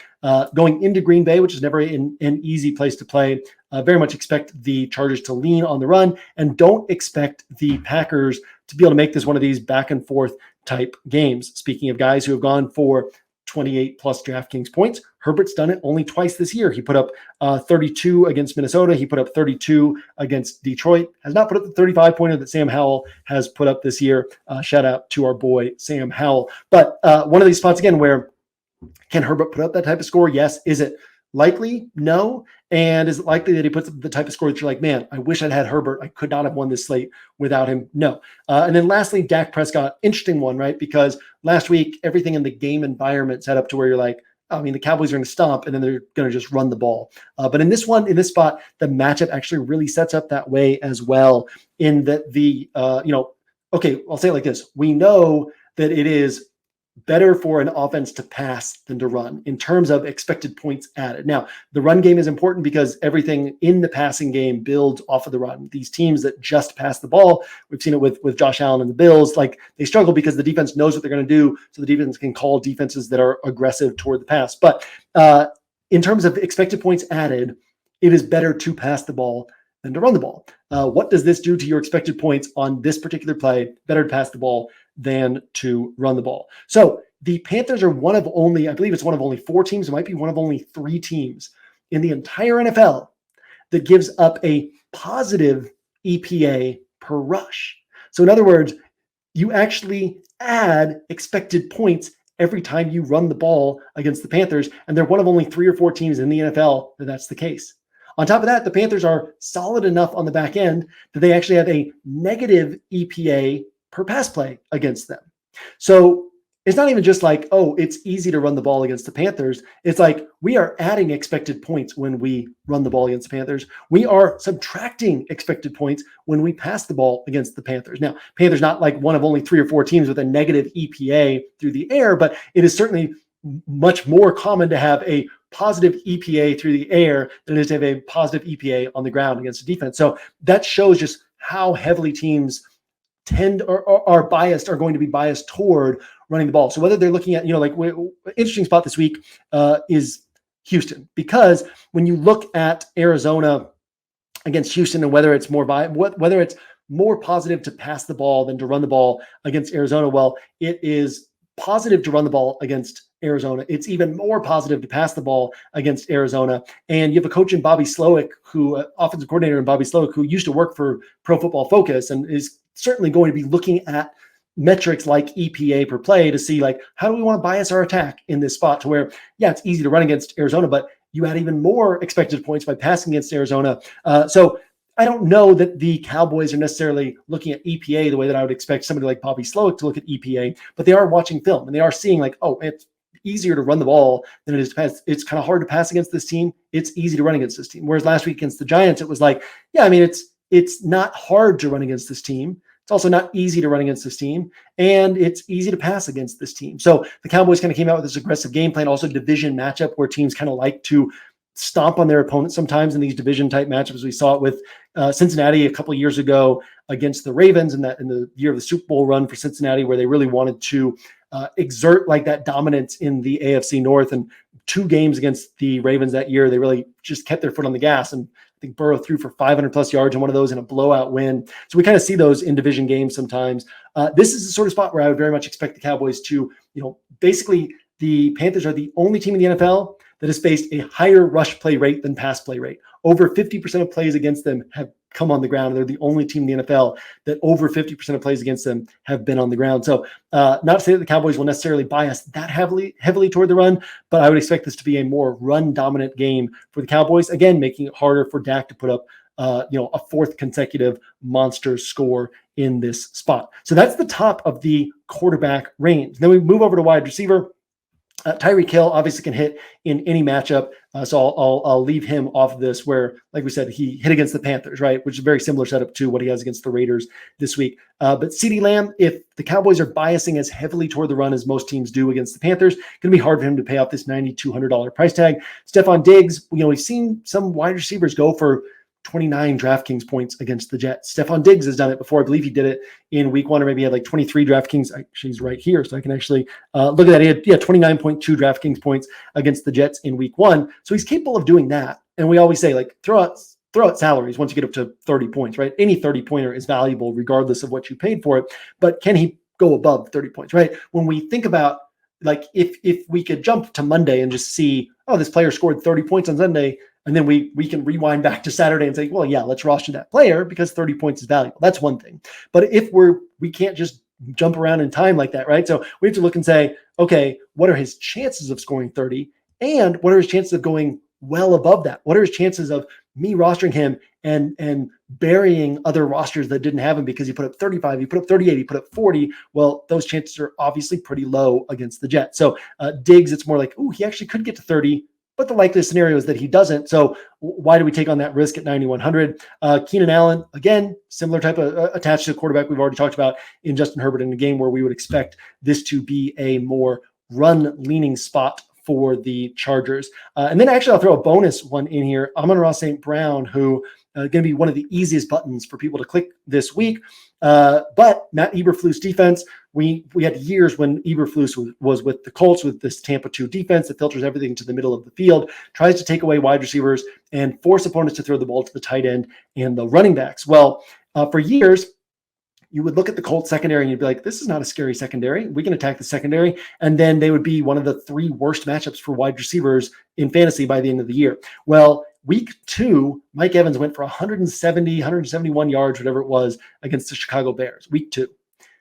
going into Green Bay, which is never an easy place to play, very much expect the Chargers to lean on the run, and don't expect the Packers to be able to make this one of these back and forth type games. Speaking of guys who have gone for 28 plus DraftKings points, Herbert's done it only twice this year. He put up 32 against Minnesota. He put up 32 against Detroit. Has not put up the 35 pointer that Sam Howell has put up this year. Shout out to our boy Sam Howell. But one of these spots again where can Herbert put up that type of score? Yes. Is it likely? No. And is it likely that he puts up the type of score that you're like, man, I wish I'd had Herbert. I could not have won this slate without him. No. And then lastly, Dak Prescott, interesting one, right? Because last week, everything in the game environment set up to where you're like, the Cowboys are going to stomp and then they're going to just run the ball. But in this spot, the matchup actually really sets up that way as well, in that okay, I'll say it like this. We know that it is better for an offense to pass than to run in terms of expected points added. Now, the run game is important because everything in the passing game builds off of the run. These teams that just pass the ball, we've seen it with Josh Allen and the Bills, like they struggle because the defense knows what they're going to do, so the defense can call defenses that are aggressive toward the pass. But in terms of expected points added, it is better to pass the ball than to run the ball. What does this do to your expected points on this particular play? Better to pass the ball than to run the ball. So the Panthers are one of only, I believe it's one of only 4 teams, it might be one of only 3 teams in the entire NFL that gives up a positive EPA per rush. So in other words, you actually add expected points every time you run the ball against the Panthers, and they're one of only 3 or 4 teams in the NFL that that's the case. On top of that, the Panthers are solid enough on the back end that they actually have a negative EPA per pass play against them. So it's not even just like, oh, it's easy to run the ball against the Panthers. It's like we are adding expected points when we run the ball against the Panthers. We are subtracting expected points when we pass the ball against the Panthers. Now, Panthers not like one of only 3 or 4 teams with a negative EPA through the air, but it is certainly much more common to have a positive EPA through the air than it is to have a positive EPA on the ground against the defense. So that shows just how heavily teams tend or are biased, are going to be biased toward running the ball. So whether they're looking at, interesting spot this week is Houston, because when you look at Arizona against Houston and whether it's more positive to pass the ball than to run the ball against Arizona, well, it is positive to run the ball against Arizona. It's even more positive to pass the ball against Arizona. And you have a coach in Bobby Slowick, offensive coordinator in Bobby Slowick, who used to work for Pro Football Focus and is certainly going to be looking at metrics like EPA per play to see, like, how do we want to bias our attack in this spot to where, yeah, it's easy to run against Arizona, but you add even more expected points by passing against Arizona. So I don't know that the Cowboys are necessarily looking at EPA the way that I would expect somebody like Bobby Slowick to look at EPA, but they are watching film and they are seeing like, oh, it's easier to run the ball than it is to pass. It's kind of hard to pass against this team. It's easy to run against this team. Whereas last week against the Giants, it was like, yeah, I mean, it's not hard to run against this team. It's also not easy to run against this team, and it's easy to pass against this team. So the Cowboys kind of came out with this aggressive game plan, also division matchup where teams kind of like to stomp on their opponents sometimes in these division type matchups. We saw it with Cincinnati a couple of years ago against the Ravens in the year of the Super Bowl run for Cincinnati, where they really wanted to exert like that dominance in the AFC North. And 2 games against the Ravens that year, they really just kept their foot on the gas. And I think Burrow threw for 500 plus yards in one of those in a blowout win. So we kind of see those in division games sometimes. This is the sort of spot where I would very much expect the Cowboys to, basically the Panthers are the only team in the NFL that has faced a higher rush play rate than pass play rate. Over 50% of plays against them have come on the ground. They're the only team in the NFL that over 50% of plays against them have been on the ground. So not to say that the Cowboys will necessarily bias that heavily toward the run, but I would expect this to be a more run dominant game for the Cowboys. Again, making it harder for Dak to put up a 4th consecutive monster score in this spot. So that's the top of the quarterback range. Then we move over to wide receiver. Tyreek Hill obviously can hit in any matchup, so I'll leave him off of this, where, like we said, he hit against the Panthers, right, which is a very similar setup to what he has against the Raiders this week. But CeeDee Lamb, if the Cowboys are biasing as heavily toward the run as most teams do against the Panthers, going to be hard for him to pay off this $9,200 price tag. Stephon Diggs, we've seen some wide receivers go for 29 DraftKings points against the Jets. Stephon Diggs has done it before. I believe he did it in week 1, or maybe he had like 23 DraftKings. Actually, he's right here, so I can actually look at that. He had 29.2 DraftKings points against the Jets in week 1. So he's capable of doing that. And we always say, like, throw out salaries once you get up to 30 points, right? Any 30-pointer is valuable regardless of what you paid for it. But can he go above 30 points, right? When we think about, like, if we could jump to Monday and just see, oh, this player scored 30 points on Sunday, and then we can rewind back to Saturday and say, well, yeah, let's roster that player because 30 points is valuable. That's one thing. But if we can't just jump around in time like that, right? So we have to look and say, okay, what are his chances of scoring 30? And what are his chances of going well above that? What are his chances of me rostering him and burying other rosters that didn't have him because he put up 35, he put up 38, he put up 40? Well, those chances are obviously pretty low against the Jets. So Diggs, it's more like, oh, he actually could get to 30, but the likely scenario is that he doesn't. So why do we take on that risk at 9,100? Keenan Allen, again, similar type of attached to the quarterback we've already talked about in Justin Herbert, in a game where we would expect this to be a more run-leaning spot for the Chargers. And then actually I'll throw a bonus one in here. Amon-Ra St. Brown, who going to be one of the easiest buttons for people to click this week. But Matt Eberflus defense, we had years when Eberflus was with the Colts with this Tampa 2 defense that filters everything to the middle of the field, tries to take away wide receivers and force opponents to throw the ball to the tight end and the running backs. Well, for years, you would look at the Colts secondary and you'd be like, this is not a scary secondary. We can attack the secondary. And then they would be one of the 3 worst matchups for wide receivers in fantasy by the end of the year. Well, week 2, Mike Evans went for 171 yards, whatever it was, against the Chicago Bears, week 2.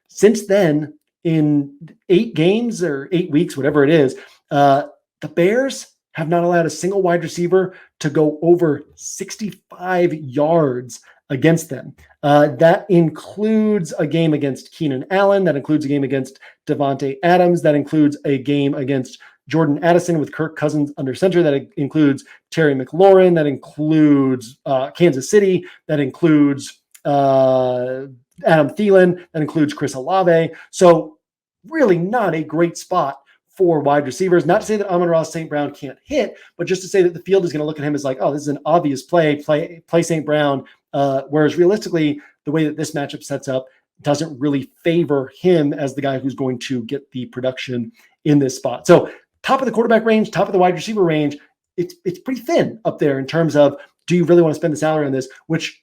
Since then, in 8 games or 8 weeks, whatever it is, the Bears have not allowed a single wide receiver to go over 65 yards against them. That includes a game against Keenan Allen. That includes a game against Devontae Adams. That includes a game against Jordan Addison with Kirk Cousins under center. That includes Terry McLaurin. That includes Kansas City. That includes Adam Thielen. That includes Chris Olave. So really not a great spot for wide receivers. Not to say that Amon-Ra St. Brown can't hit, but just to say that the field is going to look at him as like, oh, this is an obvious play St. Brown. Whereas realistically, the way that this matchup sets up doesn't really favor him as the guy who's going to get the production in this spot. So top of the quarterback range, top of the wide receiver range, it's pretty thin up there in terms of, do you really want to spend the salary on this? Which,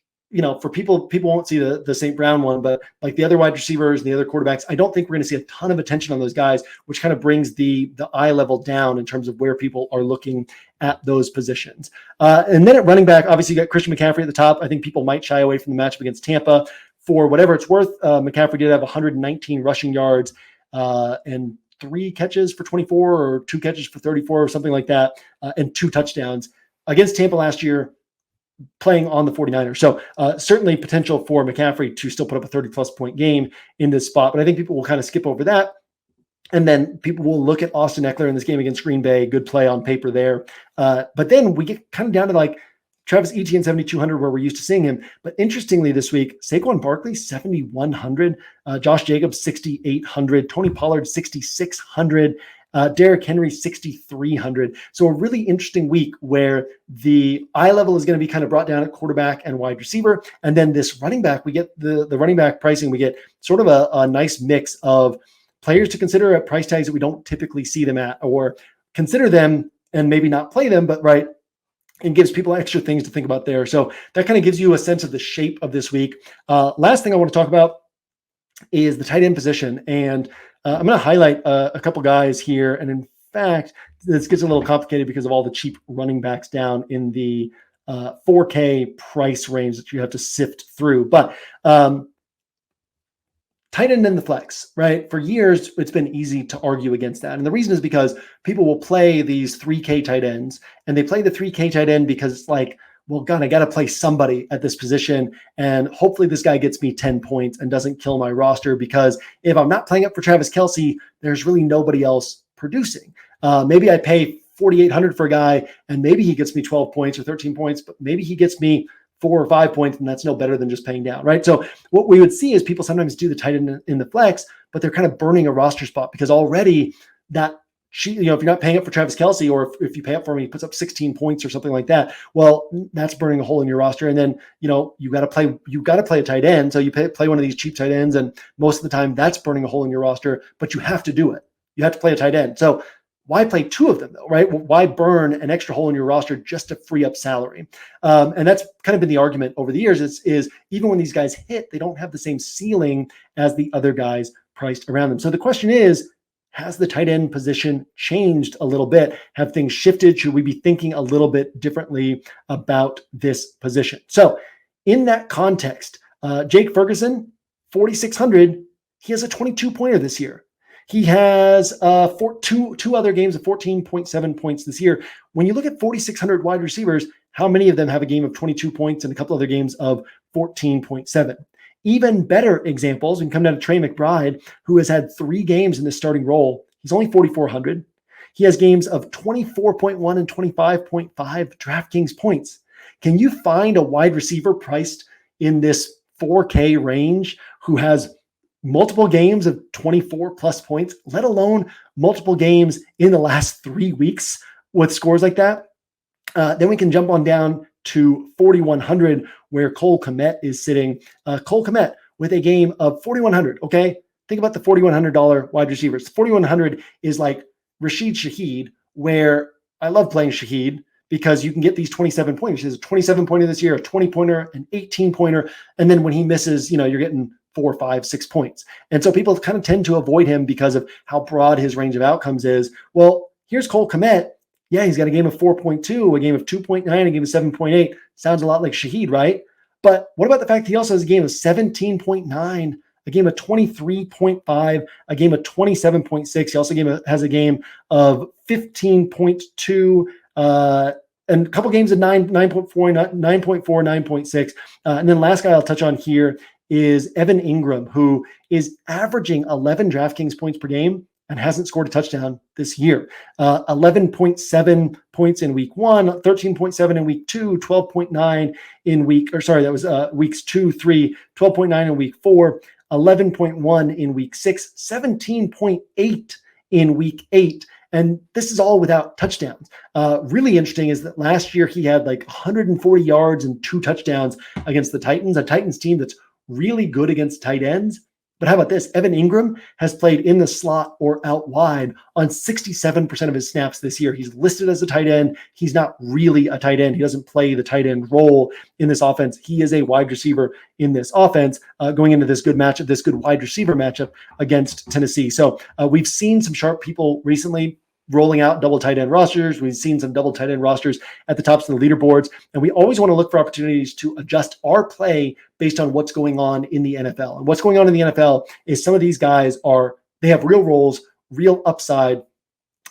for people won't see the St. Brown one, but like the other wide receivers and the other quarterbacks, I don't think we're going to see a ton of attention on those guys, which kind of brings the eye level down in terms of where people are looking at those positions. And then at running back, obviously you got Christian McCaffrey at the top. I think people might shy away from the matchup against Tampa. For whatever it's worth, McCaffrey did have 119 rushing yards and 3 catches for 24 or 2 catches for 34 or something like that, and 2 touchdowns against Tampa last year, playing on the 49ers. So certainly potential for McCaffrey to still put up a 30-plus point game in this spot. But I think people will kind of skip over that. And then people will look at Austin Eckler in this game against Green Bay. Good play on paper there. But then we get kind of down to like Travis Etienne, 7,200, where we're used to seeing him. But interestingly this week, Saquon Barkley, 7,100. Josh Jacobs, 6,800. Tony Pollard, 6,600. Derrick Henry, 6,300. So a really interesting week where the eye level is going to be kind of brought down at quarterback and wide receiver. And then this running back, we get the running back pricing, we get sort of a nice mix of players to consider at price tags that we don't typically see them at, or consider them and maybe not play them, but right. And gives people extra things to think about there. So that kind of gives you a sense of the shape of this week. Last thing I want to talk about is the tight end position. And I'm going to highlight a couple guys here. And in fact, this gets a little complicated because of all the cheap running backs down in the 4K price range that you have to sift through. But tight end in the flex, right? For years, it's been easy to argue against that. And the reason is because people will play these 3K tight ends, and they play the 3K tight end because it's like, well, God, I got to play somebody at this position. And hopefully this guy gets me 10 points and doesn't kill my roster, because if I'm not playing up for Travis Kelce, there's really nobody else producing. Maybe I pay 4,800 for a guy and maybe he gets me 12 points or 13 points, but maybe he gets me 4 or 5 points, and that's no better than just paying down, right? So what we would see is people sometimes do the tight end in the flex, but they're kind of burning a roster spot because already that, if you're not paying up for Travis Kelce, or if you pay up for him, he puts up 16 points or something like that. Well, that's burning a hole in your roster. And then, you got to play a tight end. So you play one of these cheap tight ends, and most of the time that's burning a hole in your roster, but you have to do it. You have to play a tight end. So why play 2 of them though, right? Why burn an extra hole in your roster just to free up salary? And that's kind of been the argument over the years is even when these guys hit, they don't have the same ceiling as the other guys priced around them. So the question is, has the tight end position changed a little bit? Have things shifted? Should we be thinking a little bit differently about this position? So in that context, Jake Ferguson, 4,600, he has a 22-pointer this year. He has two other games of 14.7 points this year. When you look at 4,600 wide receivers, how many of them have a game of 22 points and a couple other games of 14.7? Even better examples, we can come down to Trey McBride, who has had 3 games in the starting role. He's only 4,400. He has games of 24.1 and 25.5 DraftKings points. Can you find a wide receiver priced in this 4K range who has multiple games of 24 plus points, let alone multiple games in the last 3 weeks with scores like that? Then we can jump on down to 4,100, where Cole Kmet is sitting. Cole Kmet with a game of 4,100. Okay, think about the $4,100 wide receivers. 4,100 is like Rashid Shaheed, where I love playing Shaheed because you can get these 27 pointers. He has a 27-pointer this year, a 20-pointer, an 18-pointer, and then when he misses, you're getting 4, 5, 6 points. And so people kind of tend to avoid him because of how broad his range of outcomes is. Well, here's Cole Kmet. Yeah, he's got a game of 4.2, a game of 2.9, a game of 7.8. Sounds a lot like Shaheed, right? But what about the fact that he also has a game of 17.9, a game of 23.5, a game of 27.6. He also has a game of 15.2, And a couple games at 9.4, 9.4, 9.6. And then last guy I'll touch on here is Evan Ingram, who is averaging 11 DraftKings points per game and hasn't scored a touchdown this year. 11.7 points in week 1, 13.7 in week 2, 12.9 in weeks 2, 3, 12.9 in week 4, 11.1 in week 6, 17.8 in week 8. And this is all without touchdowns. Really interesting is that last year he had like 140 yards and 2 touchdowns against the Titans, a Titans team that's really good against tight ends. But how about this? Evan Ingram has played in the slot or out wide on 67% of his snaps this year. He's listed as a tight end. He's not really a tight end. He doesn't play the tight end role in this offense. He is a wide receiver in this offense going into this good matchup, this good wide receiver matchup against Tennessee. So we've seen some sharp people recently rolling out double tight end rosters. We've seen some double tight end rosters at the tops of the leaderboards, and we always want to look for opportunities to adjust our play based on what's going on in the NFL. And what's going on in the NFL is some of these guys they have real roles, real upside,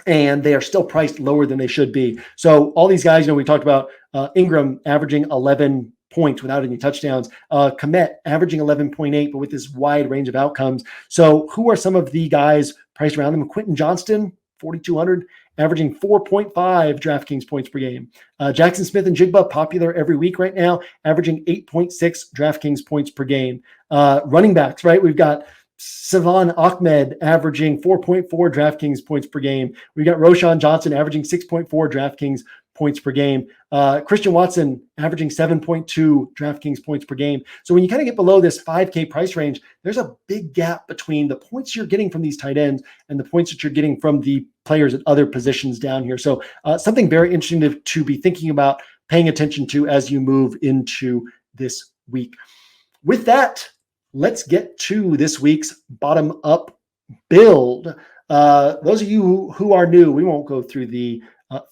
and they are still priced lower than they should be. So all these guys, we talked about Ingram averaging 11 points without any touchdowns, Kmet averaging 11.8, but with this wide range of outcomes. So who are some of the guys priced around them? Quentin Johnston, 4,200, averaging 4.5 DraftKings points per game. Jackson Smith and Jigba, popular every week right now, averaging 8.6 DraftKings points per game. Running backs, right? We've got Savon Ahmed averaging 4.4 DraftKings points per game. We've got Roshan Johnson averaging 6.4 DraftKings points per game. Christian Watson averaging 7.2 DraftKings points per game. So when you kind of get below this 5K price range, there's a big gap between the points you're getting from these tight ends and the points that you're getting from the players at other positions down here. So something very interesting to be thinking about, paying attention to as you move into this week. With that, let's get to this week's bottom up build. Those of you who are new, we won't go through the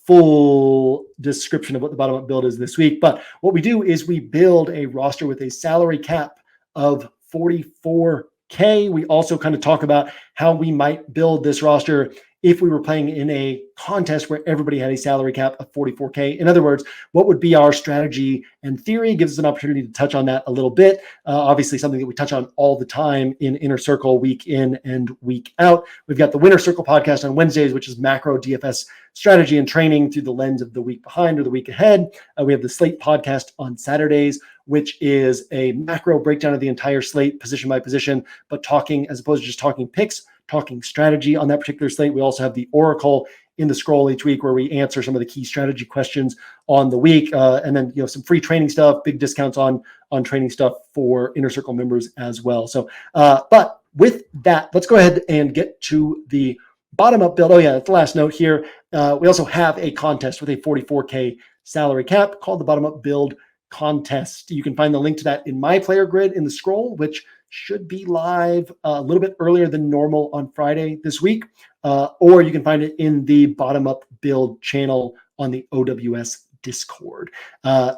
full description of what the bottom up build is this week. But what we do is we build a roster with a salary cap of 44K. We also kind of talk about how we might build this roster if we were playing in a contest where everybody had a salary cap of 44K. In other words, what would be our strategy and theory? Gives us an opportunity to touch on that a little bit. Obviously, something that we touch on all the time in Inner Circle, week in and week out. We've got the Winner Circle podcast on Wednesdays, which is macro DFS strategy and training through the lens of the week behind or the week ahead. We have the Slate podcast on Saturdays, which is a macro breakdown of the entire slate, position by position, but talking, as opposed to just talking picks, talking strategy on that particular slate. We also have the Oracle in the scroll each week where we answer some of the key strategy questions on the week. And then, some free training stuff, big discounts on training stuff for Inner Circle members as well. So, but with that, let's go ahead and get to the bottom up build. Oh yeah, that's the last note here. We also have a contest with a 44K salary cap called the bottom up build contest. You can find the link to that in my player grid in the scroll, which should be live a little bit earlier than normal on Friday this week, or you can find it in the bottom up build channel on the OWS Discord.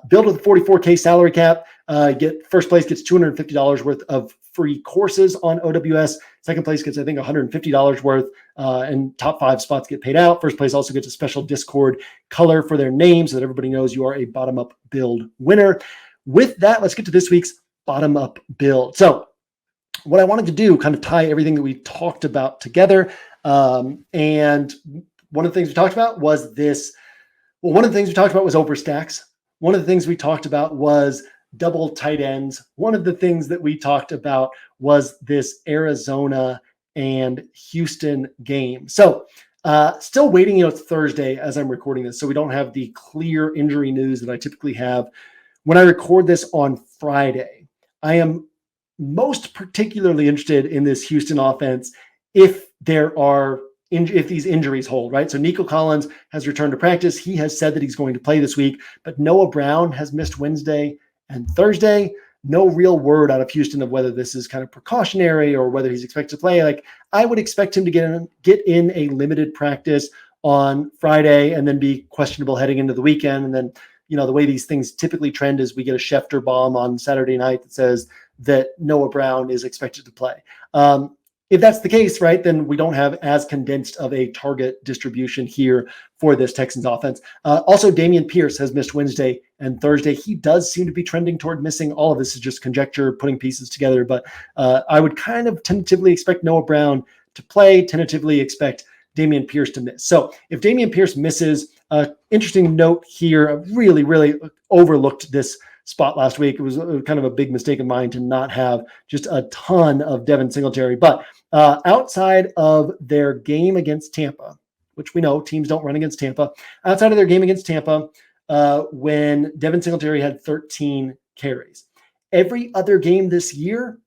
Build with a 44K salary cap. First place gets $250 worth of free courses on OWS. Second place gets, I think, $150 worth, and top 5 spots get paid out. First place also gets a special Discord color for their name so that everybody knows you are a bottom up build winner. With that, let's get to this week's bottom up build. So what I wanted to do, kind of tie everything that we talked about together. And one of the things we talked about was this. Well, one of the things we talked about was overstacks. One of the things we talked about was double tight ends. One of the things that we talked about was this Arizona and Houston game. So still waiting, it's Thursday as I'm recording this, so we don't have the clear injury news that I typically have when I record this on Friday. I am most particularly interested in this Houston offense if these injuries hold, right? So Nico Collins has returned to practice. He has said that he's going to play this week, but Noah Brown has missed Wednesday and Thursday. No real word out of Houston of whether this is kind of precautionary or whether he's expected to play. Like, I would expect him to get in a limited practice on Friday and then be questionable heading into the weekend. And then, the way these things typically trend is we get a Schefter bomb on Saturday night that says that Noah Brown is expected to play. if that's the case, right, then we don't have as condensed of a target distribution here for this Texans offense. Also, Dameon Pierce has missed Wednesday and Thursday. He does seem to be trending toward missing. All of this is just conjecture, putting pieces together. But I would kind of tentatively expect Noah Brown to play, tentatively expect Dameon Pierce to miss. So if Dameon Pierce misses, interesting note here, I really, really overlooked this spot last week. It was kind of a big mistake of mine to not have just a ton of Devin Singletary. But outside of their game against Tampa, which we know teams don't run against Tampa, outside of their game against Tampa, when Devin Singletary had 13 carries, every other game this year,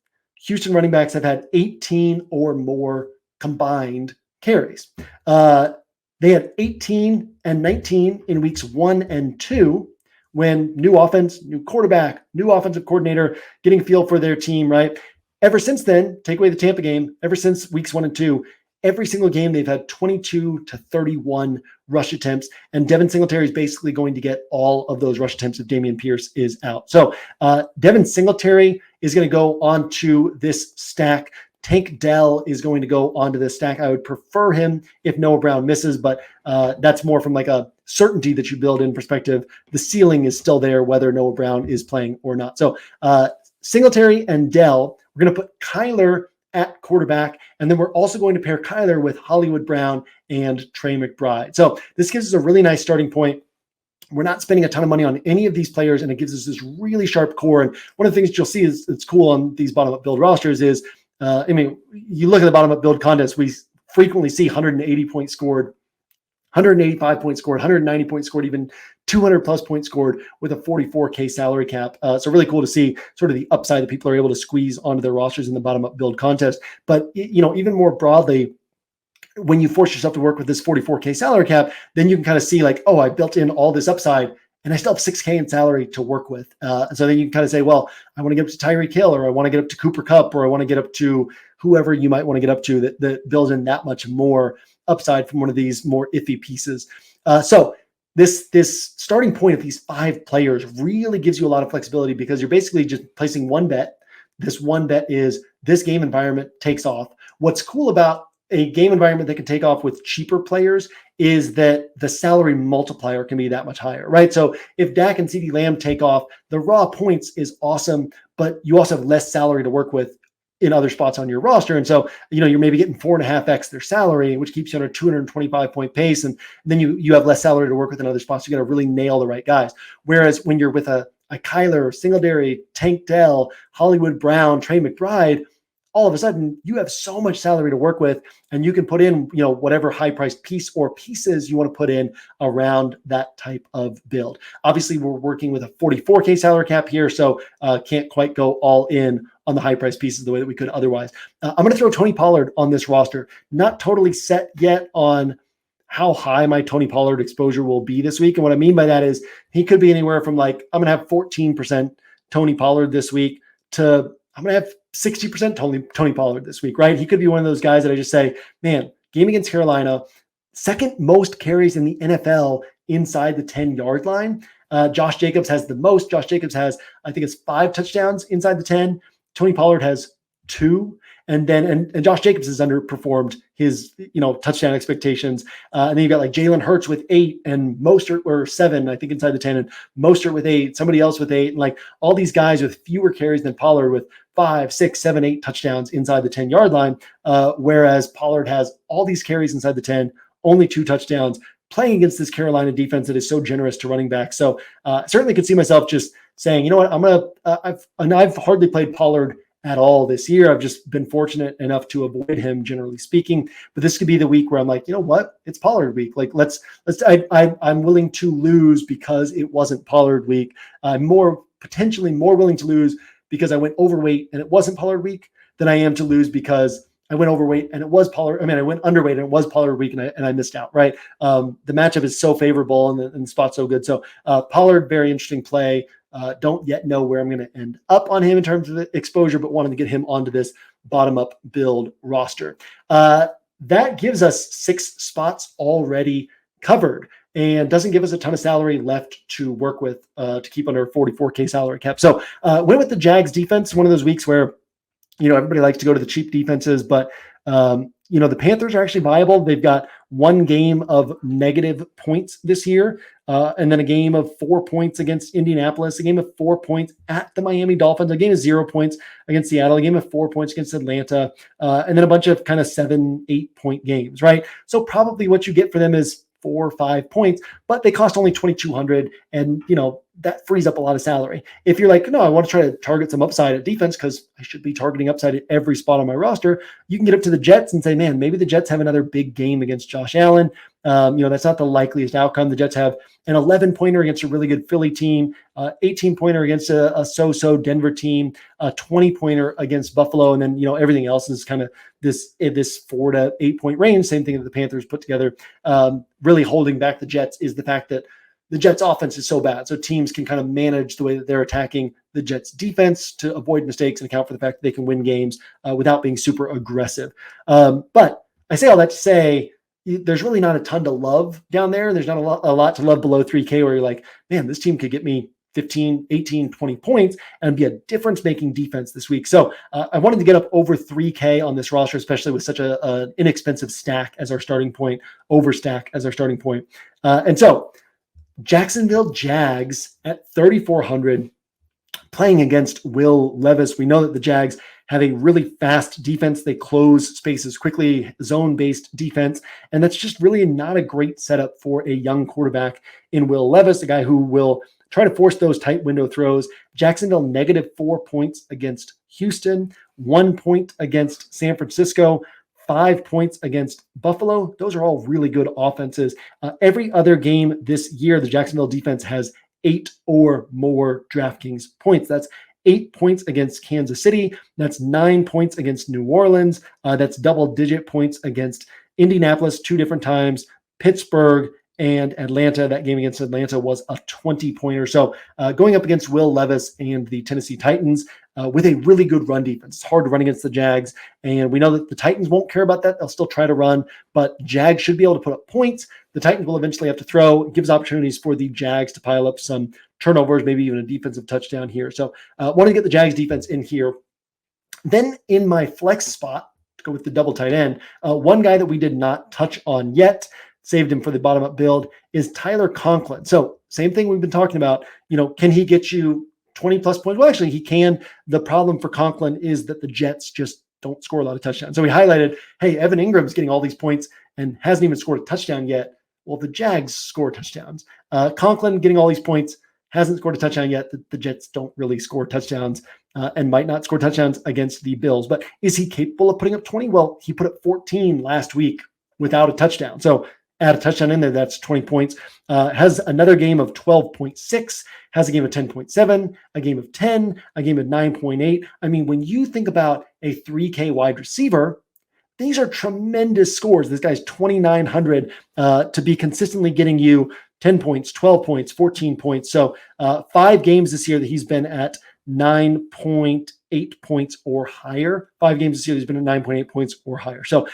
Houston running backs have had 18 or more combined carries. They had 18 and 19 in weeks 1 and 2 when new offense, new quarterback, new offensive coordinator, getting a feel for their team, right? Ever since then, take away the Tampa game, ever since weeks 1 and 2, every single game they've had 22 to 31 rush attempts, and Devin Singletary is basically going to get all of those rush attempts if Dameon Pierce is out. So Devin Singletary is going to go onto this stack. Tank Dell is going to go onto this stack. I would prefer him if Noah Brown misses, but that's more from like a certainty that you build in perspective. The ceiling is still there whether Noah Brown is playing or not. So Singletary and Dell, we're going to put Kyler at quarterback, and then we're also going to pair Kyler with Hollywood Brown and Trey McBride. So this gives us a really nice starting point. We're not spending a ton of money on any of these players, and it gives us this really sharp core. And one of the things you'll see is it's cool on these bottom-up build rosters is, you look at the bottom-up build contests, we frequently see 180 points scored, 185 points scored, 190 points scored, even 200 plus points scored with a 44K salary cap. So really cool to see sort of the upside that people are able to squeeze onto their rosters in the bottom-up build contest. But, even more broadly, when you force yourself to work with this 44K salary cap, then you can kind of see like, oh, I built in all this upside and I still have 6K in salary to work with. And so then you can kind of say, well, I want to get up to Tyreek Hill, or I want to get up to Cooper Kupp, or I want to get up to whoever you might want to get up to that builds in that much more upside from one of these more iffy pieces. So this starting point of these 5 players really gives you a lot of flexibility because you're basically just placing one bet. This one bet is this game environment takes off. What's cool about a game environment that can take off with cheaper players is that the salary multiplier can be that much higher, right? So if Dak and CeeDee Lamb take off, the raw points is awesome, but you also have less salary to work with in other spots on your roster. And so, you're maybe getting 4.5x their salary, which keeps you on a 225 point pace. And then you have less salary to work with in other spots. You got to really nail the right guys. Whereas when you're with a Kyler, Singletary, Tank Dell, Hollywood Brown, Trey McBride, all of a sudden you have so much salary to work with, and you can put in, whatever high priced piece or pieces you want to put in around that type of build. Obviously we're working with a 44K salary cap here, so can't quite go all in on the high price pieces the way that we could otherwise. I'm going to throw Tony Pollard on this roster. Not totally set yet on how high my Tony Pollard exposure will be this week. And what I mean by that is he could be anywhere from like, I'm going to have 14% Tony Pollard this week to I'm going to have 60% Tony Pollard this week, right? He could be one of those guys that I just say, man, game against Carolina, second most carries in the NFL inside the 10-yard line. Josh Jacobs has the most. Josh Jacobs has, I think it's 5 touchdowns inside the 10. Tony Pollard has 2. And Josh Jacobs has underperformed his, touchdown expectations. And then you've got like Jalen Hurts with 8 and Mostert or 7, I think inside the 10, and Mostert with 8, somebody else with 8, and like all these guys with fewer carries than Pollard with 5, 6, 7, 8 touchdowns inside the 10-yard line. Whereas Pollard has all these carries inside the 10, only 2 touchdowns, playing against this Carolina defense that is so generous to running back. So certainly could see myself just saying, you know what, I've hardly played Pollard at all this year. I've just been fortunate enough to avoid him, generally speaking. But this could be the week where I'm like, you know what? It's Pollard week. Like I'm willing to lose because it wasn't Pollard week. I'm potentially more willing to lose because I went overweight and it wasn't Pollard week than I am to lose because I went overweight and it was Pollard. I went underweight and it was Pollard week and I missed out, right? The matchup is so favorable and the spot's so good. So Pollard, very interesting play. Don't yet know where I'm going to end up on him in terms of exposure, but wanted to get him onto this bottom-up build roster. That gives us 6 spots already covered and doesn't give us a ton of salary left to work with to keep under 44K salary cap. So went with the Jags defense, one of those weeks where everybody likes to go to the cheap defenses, but The Panthers are actually viable. They've got one game of negative points this year, and then a game of 4 points against Indianapolis, a game of 4 points at the Miami Dolphins, a game of 0 points against Seattle, a game of 4 points against Atlanta, and then a bunch of kind of 7-8 point games, right? So probably what you get for them is 4 or 5 points, but they cost only 2,200, and that frees up a lot of salary. If you're like, no, I want to try to target some upside at defense because I should be targeting upside at every spot on my roster, you can get up to the Jets and say, man, maybe the Jets have another big game against Josh Allen. That's not the likeliest outcome. The Jets have an 11-pointer against a really good Philly team, 18-pointer against a so-so Denver team, a 20-pointer against Buffalo, and then everything else is kind of this 4 to 8 point range. Same thing that the Panthers put together. Really holding back the Jets is the fact that the Jets offense is so bad. So teams can kind of manage the way that they're attacking the Jets defense to avoid mistakes and account for the fact that they can win games without being super aggressive. But I say all that to say, there's really not a ton to love down there. There's not a lot to love below 3K where you're like, man, this team could get me 15, 18, 20 points and be a difference-making defense this week. So I wanted to get up over 3K on this roster, especially with such an inexpensive stack as our starting point, overstack as our starting point. And so Jacksonville Jags at 3,400 playing against Will Levis. We know that the Jags have a really fast defense. They close spaces quickly, zone-based defense, and that's just really not a great setup for a young quarterback in Will Levis, a guy who will try to force those tight window throws. Jacksonville negative 4 points against Houston, 1 point against San Francisco, 5 points against Buffalo. Those are all really good offenses. Every other game this year, the Jacksonville defense has 8 or more DraftKings points. That's 8 points against Kansas City. That's 9 points against New Orleans. That's double-digit points against Indianapolis 2 different times, Pittsburgh, and Atlanta. That game against Atlanta was a 20-pointer. So going up against Will Levis and the Tennessee Titans with a really good run defense. It's hard to run against the Jags, and we know that the Titans won't care about that. They'll still try to run, but Jags should be able to put up points. The Titans will eventually have to throw. It gives opportunities for the Jags to pile up some turnovers, maybe even a defensive touchdown here. So want to get the Jags defense in here. Then in my flex spot, to go with the double tight end, one guy that we did not touch on yet, saved him for the bottom-up build, is Tyler Conklin. So same thing we've been talking about. Can he get you 20-plus points? Well, actually, he can. The problem for Conklin is that the Jets just don't score a lot of touchdowns. So we highlighted, hey, Evan Ingram's getting all these points and hasn't even scored a touchdown yet. Well, the Jags score touchdowns. Conklin getting all these points, hasn't scored a touchdown yet. The Jets don't really score touchdowns and might not score touchdowns against the Bills. But is he capable of putting up 20? Well, he put up 14 last week without a touchdown. So add a touchdown in there, that's 20 points. Has another game of 12.6, has a game of 10.7, a game of 10, a game of 9.8. I mean, when you think about a 3K wide receiver, these are tremendous scores. This guy's 2,900 to be consistently getting you 10 points, 12 points, 14 points. So 5 games this year that he's been at 9.8 points or higher. 5 games this year he's been at 9.8 points or higher. So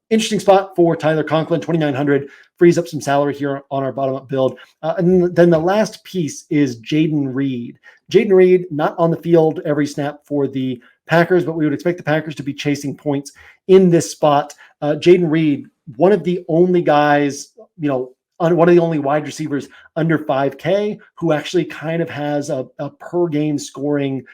interesting spot for Tyler Conklin, 2,900, frees up some salary here on our bottom-up build. And then the last piece is Jayden Reed. Jayden Reed, not on the field every snap for the Packers, but we would expect the Packers to be chasing points in this spot. Jayden Reed, one of the only guys, one of the only wide receivers under 5K who actually kind of has a per game scoring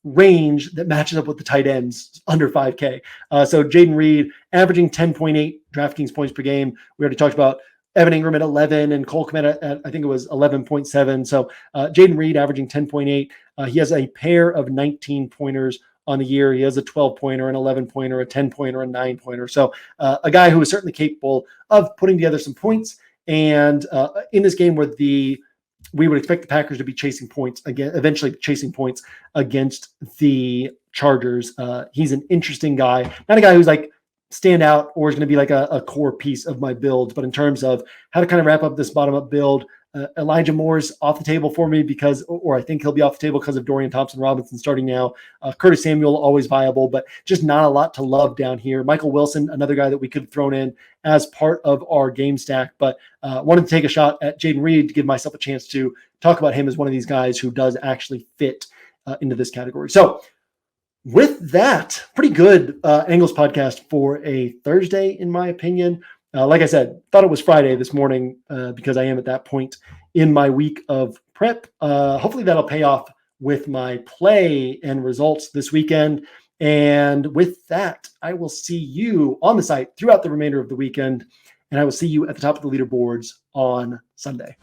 range that matches up with the tight ends under 5K. So Jayden Reed averaging 10.8 DraftKings points per game. We already talked about Evan Ingram at 11 and Cole Kmet at I think it was 11.7. So Jayden Reed averaging 10.8. He has a pair of 19 pointers on the year. He has a 12-pointer, an 11-pointer, a 10-pointer, a 9-pointer. So a guy who is certainly capable of putting together some points. And in this game where we would expect the Packers to be chasing points again, eventually chasing points against the Chargers. He's an interesting guy, not a guy who's like stand out or is going to be like a core piece of my build, but in terms of how to kind of wrap up this bottom-up build, Elijah Moore's off the table for me or I think he'll be off the table because of Dorian Thompson-Robinson starting now. Curtis Samuel, always viable, but just not a lot to love down here. Michael Wilson, another guy that we could have thrown in as part of our game stack, but wanted to take a shot at Jayden Reed to give myself a chance to talk about him as one of these guys who does actually fit into this category. So with that, pretty good Angles podcast for a Thursday, in my opinion. Like I said, thought it was Friday this morning because I am at that point in my week of prep. Hopefully that'll pay off with my play and results this weekend. And with that, I will see you on the site throughout the remainder of the weekend. And I will see you at the top of the leaderboards on Sunday.